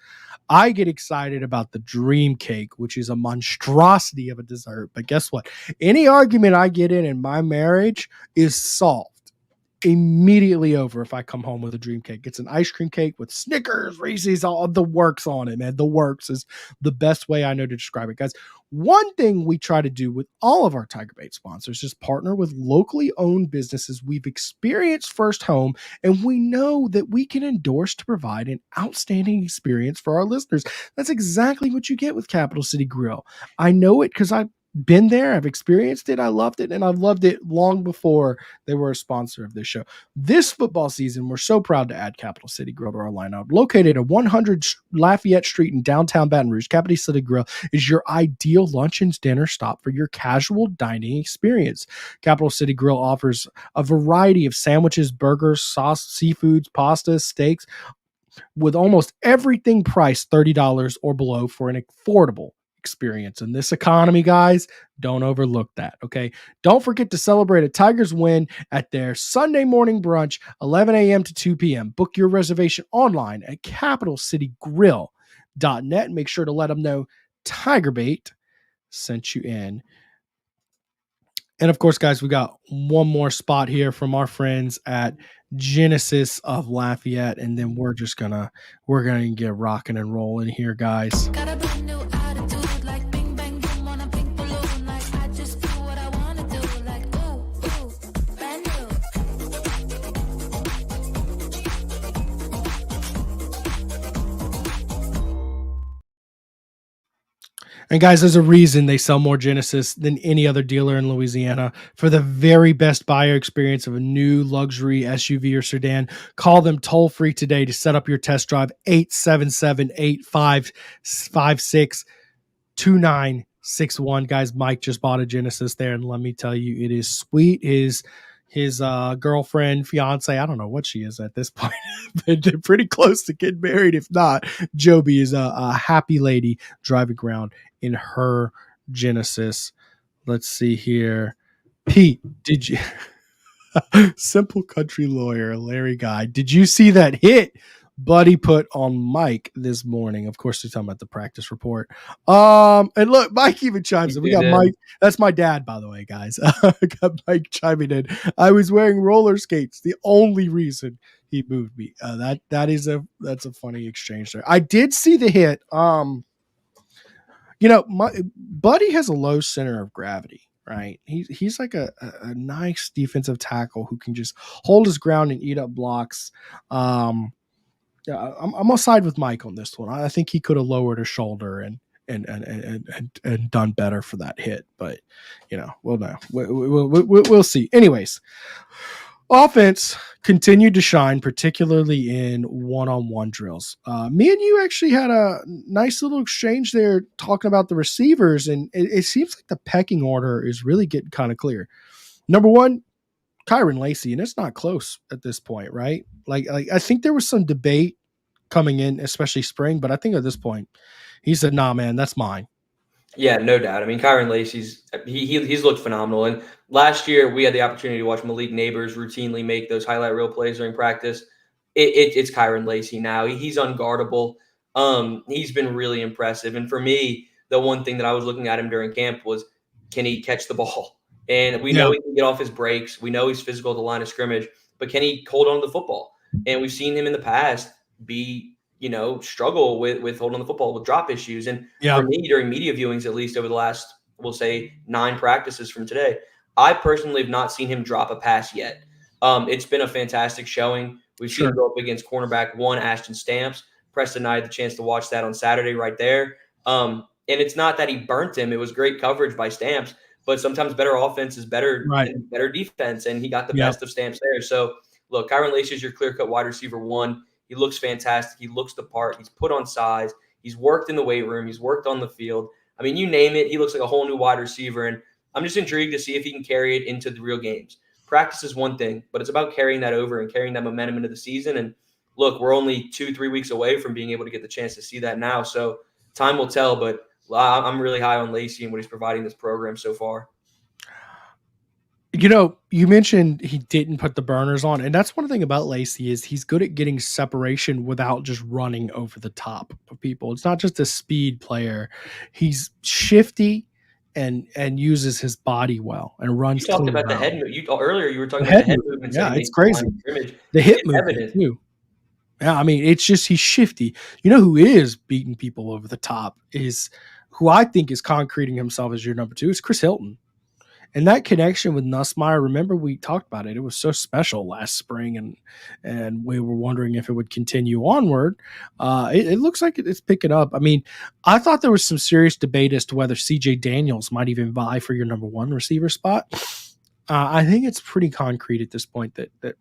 I get excited about the dream cake, which is a monstrosity of a dessert. But guess what? Any argument I get in my marriage is solved immediately over if I come home with a dream cake. It's an ice cream cake with Snickers, Reese's, all the works on it, man. The works is the best way I know to describe it, guys. One thing we try to do with all of our TigerBait sponsors is partner with locally owned businesses we've experienced firsthand, and we know that we can endorse to provide an outstanding experience for our listeners. That's exactly what you get with Capital City Grill. I know it because I've been there, I've experienced it, I loved it, and I've loved it long before they were a sponsor of this show. This football season, we're so proud to add Capital City Grill to our lineup. Located at 100 Lafayette Street in downtown Baton Rouge, Capital City Grill is your ideal lunch and dinner stop for your casual dining experience. Capital City Grill offers a variety of sandwiches, burgers, sauce, seafoods, pastas, steaks, with almost everything priced $30 or below for an affordable experience. In this economy, guys, don't overlook that, okay? Don't forget to celebrate a Tigers win at their Sunday morning brunch, 11 a.m. to 2 p.m. Book your reservation online at capitalcitygrill.net. Make sure to let them know TigerBait sent you in. And of course, guys, we got one more spot here from our friends at Genesis of Lafayette, and then we're gonna get rocking and rolling here, guys. Got a brand new attitude, like bing bang boom on a pink balloon. Like I just do what I wanna do, like ooh, ooh, brand new. And guys, there's a reason they sell more Genesis than any other dealer in Louisiana. For the very best buyer experience of a new luxury SUV or sedan, call them toll free today to set up your test drive. 877-8556-2961. Guys, Mike just bought a Genesis there, and let me tell you, it is sweet. His girlfriend, fiance, I don't know what she is at this point, but they're pretty close to getting married. If not, Joby is a happy lady driving around in her Genesis. Let's see here. Pete, did you simple country lawyer Larry Guy, did you see that hit Buddy put on Mike this morning? Of course, they're talking about the practice report. And look, Mike even chimes in. We got Mike. That's my dad, by the way, guys. Got Mike chiming in. I was wearing roller skates. The only reason he moved me. That's a funny exchange there. I did see the hit. My Buddy has a low center of gravity, right? He's like a nice defensive tackle who can just hold his ground and eat up blocks. I'm gonna side with Mike on this one. I think he could have lowered his shoulder and done better for that hit, but we'll see. Anyways, offense continued to shine, particularly in one-on-one drills. Me and you actually had a nice little exchange there talking about the receivers, and it seems like the pecking order is really getting kind of clear. Number one, Kyron Lacey, and it's not close at this point, right? Like I think there was some debate coming in, especially spring, but I think at this point, he said, "Nah, man, that's mine." Yeah, no doubt. I mean, Kyron Lacey's he's looked phenomenal. And last year we had the opportunity to watch Malik Neighbors routinely make those highlight reel plays during practice. It's Kyron Lacey now. He's unguardable. He's been really impressive. And for me, the one thing that I was looking at him during camp was, can he catch the ball? And we know he can get off his breaks. We know he's physical at the line of scrimmage, but can he hold on to the football? And we've seen him in the past struggle with holding on the football with drop issues. And for me, during media viewings, at least over the last, we'll say 9 practices from today, I personally have not seen him drop a pass yet. It's been a fantastic showing. We've seen him go up against cornerback 1, Ashton Stamps. Preston and I had the chance to watch that on Saturday right there. And it's not that he burnt him. It was great coverage by Stamps, but sometimes better offense is better than better defense, and he got the best of Stamps there. So, look, Kyron Lacey is your clear-cut wide receiver 1. He looks fantastic. He looks the part. He's put on size. He's worked in the weight room. He's worked on the field. I mean, you name it, he looks like a whole new wide receiver, and I'm just intrigued to see if he can carry it into the real games. Practice is one thing, but it's about carrying that over and carrying that momentum into the season. And, look, we're only 2-3 weeks away from being able to get the chance to see that now, so time will tell, but I'm really high on Lacey and what he's providing this program so far. You mentioned he didn't put the burners on, and that's one thing about Lacey is he's good at getting separation without just running over the top of people. It's not just a speed player. He's shifty, and uses his body well and runs. You talked clean about the route. head. Earlier, you were talking about the head movements. Yeah, that he it's makes at the crazy. line of scrimmage. The hip It's movement evident. too. Yeah, I mean, it's just he's shifty. You know who is beating people over the top is who I think is concreting himself as your number 2 is Chris Hilton. And that connection with Nussmeier, remember we talked about it. It was so special last spring, and we were wondering if it would continue onward. It looks like it's picking up. I mean, I thought there was some serious debate as to whether CJ Daniels might even vie for your number 1 receiver spot. I think it's pretty concrete at this point that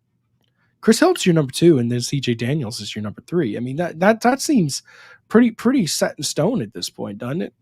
Chris Hilton's your number 2, and then CJ Daniels is your number 3. I mean, that seems pretty set in stone at this point, doesn't it?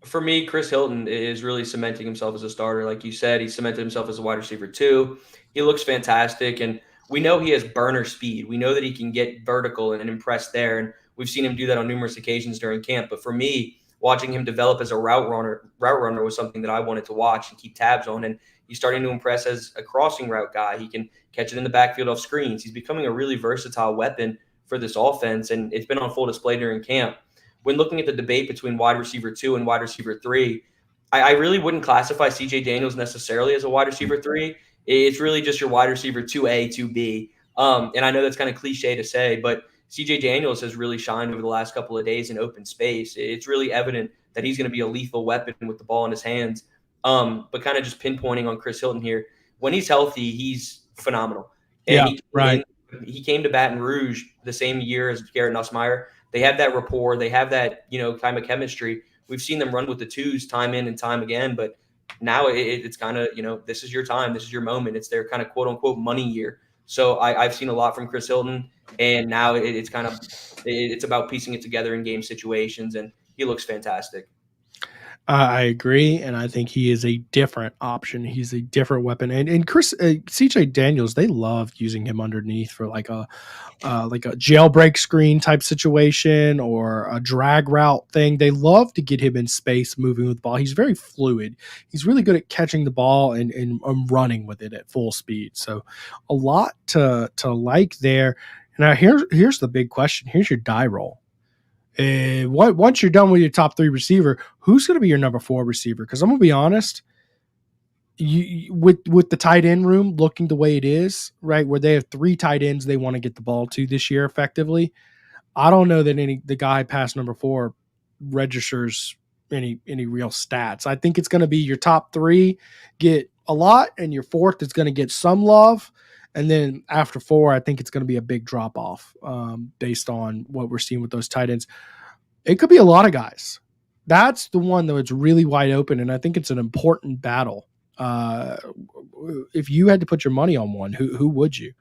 For me, Chris Hilton is really cementing himself as a starter. Like you said, he cemented himself as a wide receiver 2. He looks fantastic, and we know he has burner speed. We know that he can get vertical and impress there, and we've seen him do that on numerous occasions during camp. But for me, watching him develop as a route runner was something that I wanted to watch and keep tabs on, and he's starting to impress as a crossing route guy. He can catch it in the backfield off screens. He's becoming a really versatile weapon for this offense, and it's been on full display during camp. When looking at the debate between wide receiver 2 and wide receiver 3, I really wouldn't classify CJ Daniels necessarily as a wide receiver 3. It's really just your wide receiver 2A, 2B. And I know that's kind of cliche to say, but CJ Daniels has really shined over the last couple of days in open space. It's really evident that he's going to be a lethal weapon with the ball in his hands. But kind of just pinpointing on Chris Hilton here, when he's healthy, he's phenomenal. And he came to Baton Rouge the same year as Garrett Nussmeier. They have that rapport. They have that, kind of chemistry. We've seen them run with the 2s time in and time again, but now it's kind of, this is your time. This is your moment. It's their kind of quote unquote money year. So I've seen a lot from Chris Hilton, and now it's about piecing it together in game situations, and he looks fantastic. I agree, and I think he is a different option. He's a different weapon, and Chris CJ Daniels, they love using him underneath for like a jailbreak screen type situation or a drag route thing. They love to get him in space, moving with the ball. He's very fluid. He's really good at catching the ball and running with it at full speed. So a lot to like there. Now here's the big question. Here's your die roll. Once you're done with your top 3 receiver, who's going to be your number 4 receiver? Because I'm going to be honest, with the tight end room looking the way it is, right, where they have 3 tight ends they want to get the ball to this year effectively, I don't know that the guy past number 4 registers any real stats. I think it's going to be your top 3 get a lot, and your 4th is going to get some love. And then after 4, I think it's going to be a big drop off based on what we're seeing with those tight ends. It could be a lot of guys. That's the one that was really wide open, and I think it's an important battle. If you had to put your money on one, who would you?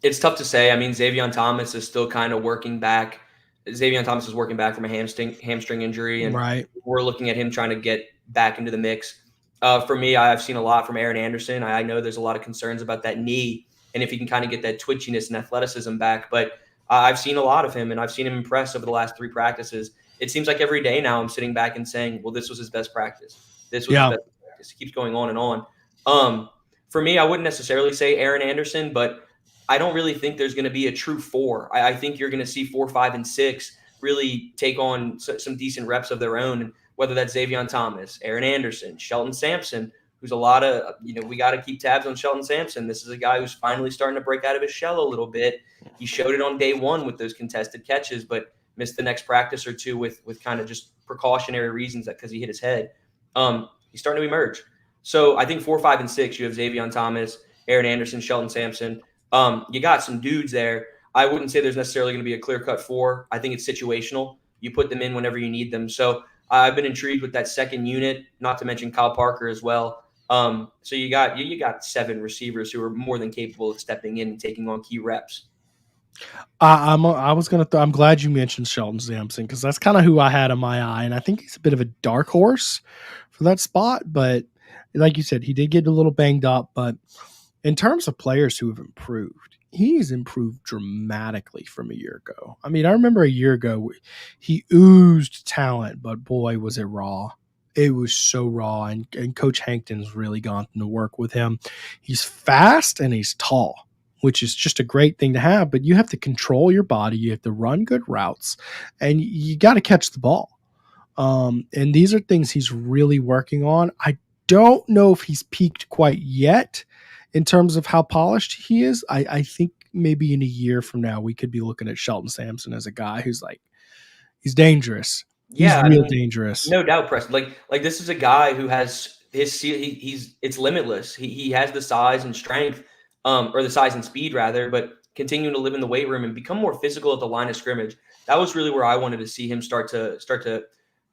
It's tough to say. I mean, Xavier Thomas is still kind of working back. Xavier Thomas is working back from a hamstring injury, and we're looking at him trying to get back into the mix. For me, I've seen a lot from Aaron Anderson. I know there's a lot of concerns about that knee and if he can kind of get that twitchiness and athleticism back. But I've seen a lot of him, and I've seen him impress over the last 3 practices. It seems like every day now I'm sitting back and saying, well, this was his best practice. This was his best practice. It keeps going on and on. For me, I wouldn't necessarily say Aaron Anderson, but I don't really think there's going to be a true 4. I think you're going to see 4, 5, and 6 really take on some decent reps of their own, whether that's Xavier Thomas, Aaron Anderson, Shelton Sampson, who's a lot of, we got to keep tabs on Shelton Sampson. This is a guy who's finally starting to break out of his shell a little bit. He showed it on day 1 with those contested catches, but missed the next practice or 2 with kind of just precautionary reasons because he hit his head. He's starting to emerge. So I think 4, 5, and 6, you have Xavier Thomas, Aaron Anderson, Shelton Sampson. You got some dudes there. I wouldn't say there's necessarily going to be a clear-cut 4. I think it's situational. You put them in whenever you need them. So I've been intrigued with that second unit, not to mention Kyle Parker as well. So you got 7 receivers who are more than capable of stepping in and taking on key reps. I'm glad you mentioned Shelton Sampson because that's kind of who I had in my eye, and I think he's a bit of a dark horse for that spot. But like you said, he did get a little banged up. But in terms of players who have improved, he's improved dramatically from a year ago. I mean, I remember a year ago he oozed talent, but boy, was it raw. It was so raw, and Coach Hankton's really gone to work with him. He's fast and he's tall, which is just a great thing to have, but you have to control your body. You have to run good routes, and you got to catch the ball. And these are things he's really working on. I don't know if he's peaked quite yet in terms of how polished he is. I think maybe in a year from now, we could be looking at Shelton Sampson as a guy who's like, he's dangerous. He's real dangerous. No doubt, Preston. Like this is a guy who has he's it's limitless. He has the size and strength, or the size and speed rather, but continuing to live in the weight room and become more physical at the line of scrimmage. That was really where I wanted to see him start to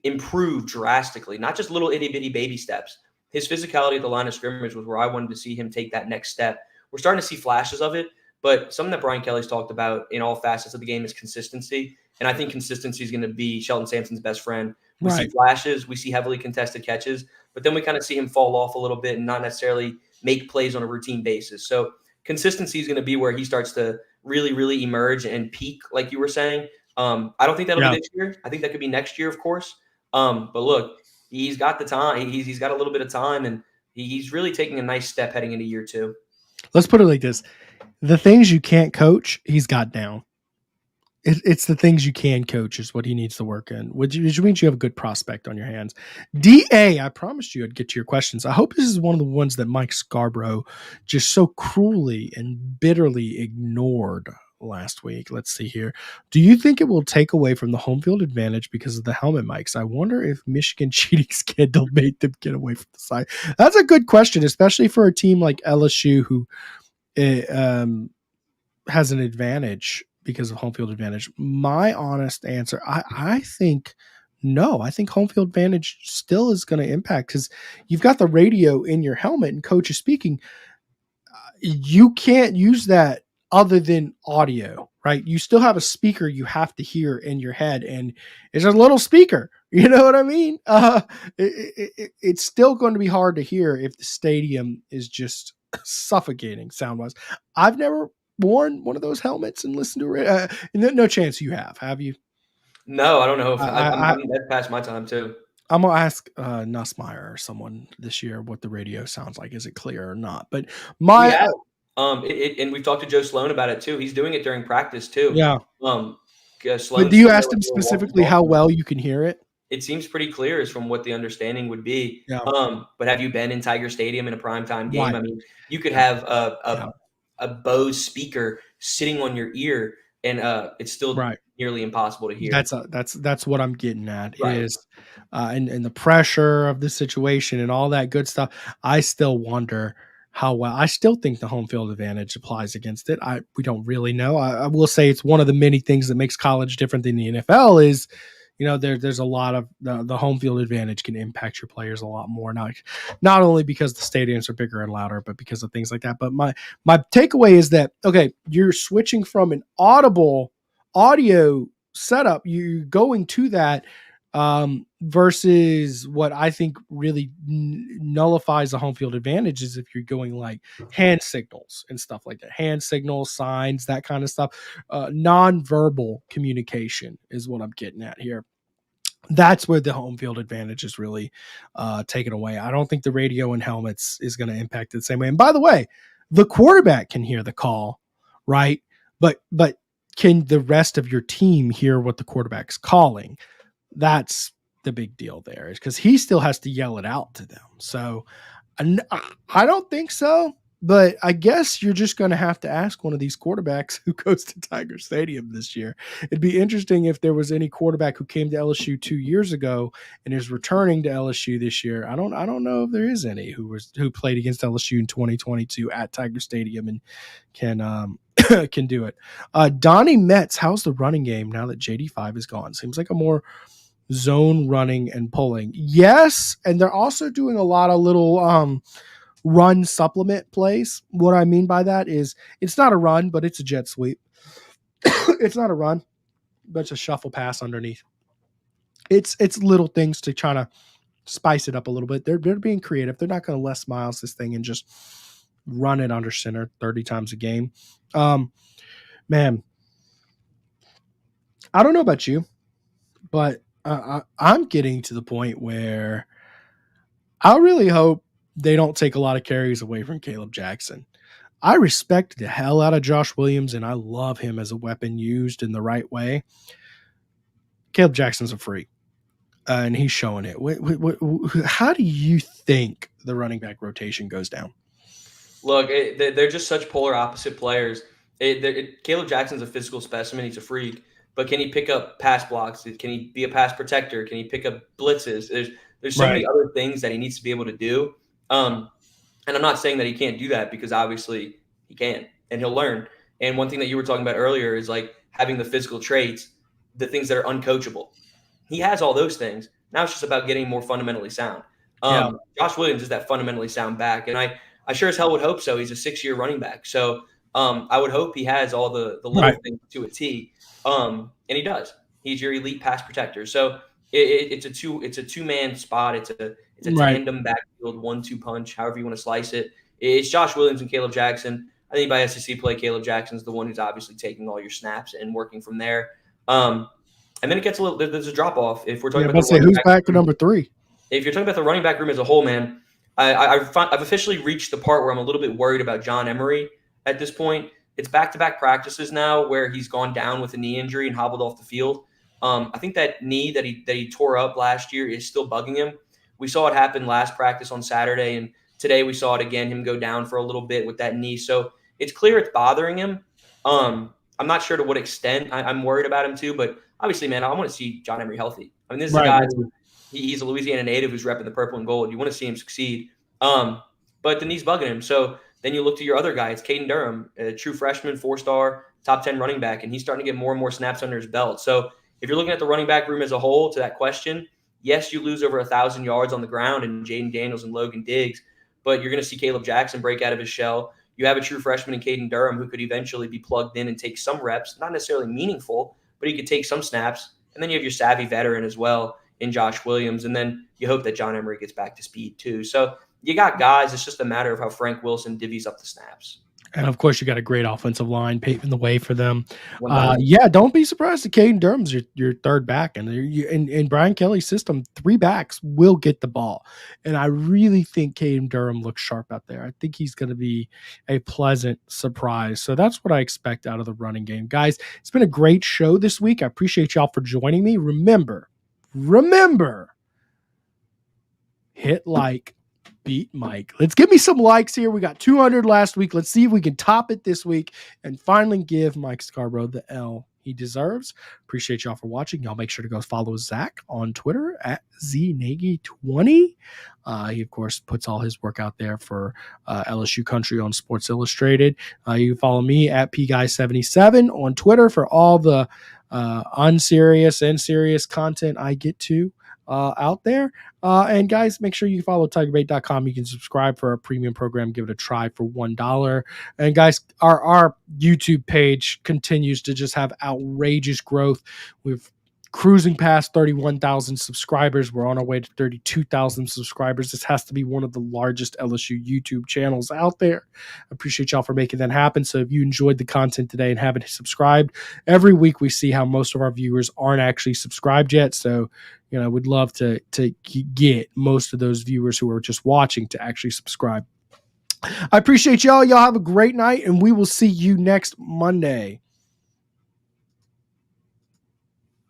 improve drastically, not just little itty bitty baby steps. His physicality at the line of scrimmage was where I wanted to see him take that next step. We're starting to see flashes of it, but something that Brian Kelly's talked about in all facets of the game is consistency. And I think consistency is going to be Shelton Sampson's best friend. We see flashes, we see heavily contested catches, but then we kind of see him fall off a little bit and not necessarily make plays on a routine basis. So consistency is going to be where he starts to really, really emerge and peak, like you were saying. I don't think that'll be this year. I think that could be next year, of course. But look, he's got the time. He's got a little bit of time, and he's really taking a nice step heading into year 2. Let's put it like this. The things you can't coach, he's got down. It's the things you can coach is what he needs to work in, which means you have a good prospect on your hands. DA, I promised you I'd get to your questions. I hope this is one of the ones that Mike Scarborough just so cruelly and bitterly ignored last week. Let's see here. Do you think it will take away from the home field advantage because of the helmet mics? I wonder if Michigan cheating scandal made them get away from the side. That's a good question, especially for a team like LSU who has an advantage because of home field advantage. My honest answer, I think no. I think home field advantage still is going to impact because you've got the radio in your helmet and coach is speaking. You can't use that other than audio, right? You still have a speaker you have to hear in your head, and it's a little speaker. You know what I mean? It's still going to be hard to hear if the stadium is just suffocating sound-wise. I've never worn one of those helmets and listened to it. No chance you have you? No, I don't know. That's past my time too. I'm going to ask Nussmeier or someone this year what the radio sounds like. Is it clear or not? But and we've talked to Joe Sloan about it too. He's doing it during practice too. Yeah. But do you ask him specifically how well you can hear it? It seems pretty clear is from what the understanding would be. Yeah. But have you been in Tiger Stadium in a primetime game? Right. I mean, you could have a Bose speaker sitting on your ear, and it's still nearly impossible to hear. That's what I'm getting at is, and the pressure of the situation and all that good stuff. I still wonder how well. I still think the home field advantage applies against it. We don't really know. I will say it's one of the many things that makes college different than the NFL is, there's a lot of the home field advantage can impact your players a lot more. Not only because the stadiums are bigger and louder, but because of things like that. But my takeaway is that, okay, you're switching from an audible audio setup, you're going to that versus what I think really nullifies the home field advantage is if you're going like hand signals and stuff like that, hand signals, signs, that kind of stuff. Non-verbal communication is what I'm getting at here. That's where the home field advantage is really taken away. I don't think the radio and helmets is going to impact it the same way. And by the way, the quarterback can hear the call, right? But can the rest of your team hear what the quarterback's calling? That's the big deal there, is because he still has to yell it out to them. So I don't think so, but I guess you're just going to have to ask one of these quarterbacks who goes to Tiger Stadium this year. It'd be interesting if there was any quarterback who came to LSU 2 years ago and is returning to LSU this year. I don't know if there is any who played against LSU in 2022 at Tiger Stadium and can do it. Donnie Metz, how's the running game now that JD5 is gone? Seems like a more zone running and pulling. Yes, and they're also doing a lot of little run supplement plays. What I mean by that is it's not a run, but it's a jet sweep. It's not a run, but it's a shuffle pass underneath. It's little things to try to spice it up a little bit. They're being creative. They're not going to Les Miles this thing and just run it under center 30 times a game. Man, I don't know about you, but I'm getting to the point where I really hope they don't take a lot of carries away from Caleb Jackson. I respect the hell out of Josh Williams, and I love him as a weapon used in the right way. Caleb Jackson's a freak. and he's showing it. How do you think the running back rotation goes down? Look, they're just such polar opposite players. Caleb Jackson's a physical specimen. He's a freak. But can he pick up pass blocks? Can he be a pass protector? Can he pick up blitzes? There's so many other things that he needs to be able to do. And I'm not saying that he can't do that, because obviously he can and he'll learn. And one thing that you were talking about earlier is like having the physical traits, the things that are uncoachable. He has all those things. Now it's just about getting more fundamentally sound. Josh Williams is that fundamentally sound back. And I sure as hell would hope so. He's a 6-year running back. So I would hope he has all the little things to a T. And he does. He's your elite pass protector. So it's a two-man spot. It's a tandem backfield 1-2 punch, however you want to slice it. It's Josh Williams and Caleb Jackson. I think by SEC play, Caleb Jackson's the one who's obviously taking all your snaps and working from there. And then it gets there's a drop off. If we're talking about who's back to number 3. If you're talking about the running back room as a whole, man, I've officially reached the part where I'm a little bit worried about John Emery at this point. It's back-to-back practices now where he's gone down with a knee injury and hobbled off the field. I think that knee that he tore up last year is still bugging him. We saw it happen last practice on Saturday, and today we saw it again, him go down for a little bit with that knee. So it's clear it's bothering him. I'm not sure to what extent. I'm worried about him too, but obviously, man, I want to see John Emery healthy. I mean, this is a guy he's a Louisiana native who's repping the purple and gold. You want to see him succeed. But the knee's bugging him. So then you look to your other guy. It's Caden Durham, a true freshman, 4-star, top 10 running back, and he's starting to get more and more snaps under his belt. So if you're looking at the running back room as a whole, to that question, yes, you lose over 1,000 yards on the ground and Jaden Daniels and Logan Diggs, but you're going to see Caleb Jackson break out of his shell. You have a true freshman in Caden Durham who could eventually be plugged in and take some reps, not necessarily meaningful, but he could take some snaps. And then you have your savvy veteran as well in Josh Williams. And then you hope that John Emery gets back to speed too. So you got guys. It's just a matter of how Frank Wilson divvies up the snaps. And, of course, you got a great offensive line paving the way for them. Don't be surprised that Caden Durham's your third back. And in Brian Kelly's system, 3 backs will get the ball. And I really think Caden Durham looks sharp out there. I think he's going to be a pleasant surprise. So that's what I expect out of the running game. Guys, it's been a great show this week. I appreciate y'all for joining me. Remember, hit like. Beat Mike. Let's give me some likes here. We got 200 last week. Let's see if we can top it this week and finally give Mike Scarborough the L he deserves. Appreciate y'all for watching. Y'all make sure to go follow Zack on Twitter at ZNagy20. He, of course, puts all his work out there for LSU Country on Sports Illustrated. You can follow me at PGuy77 on Twitter for all the unserious and serious content I get to out there. And guys, make sure you follow TigerBait.com. You can subscribe for our premium program. Give it a try for $1. And guys, our YouTube page continues to just have outrageous growth. We've cruising past 31,000 subscribers. We're on our way to 32,000 subscribers. This has to be one of the largest LSU YouTube channels out there. I appreciate y'all for making that happen. So if you enjoyed the content today and haven't subscribed, every week we see how most of our viewers aren't actually subscribed yet. So, we'd love to get most of those viewers who are just watching to actually subscribe. I appreciate y'all. Y'all have a great night, and we will see you next Monday.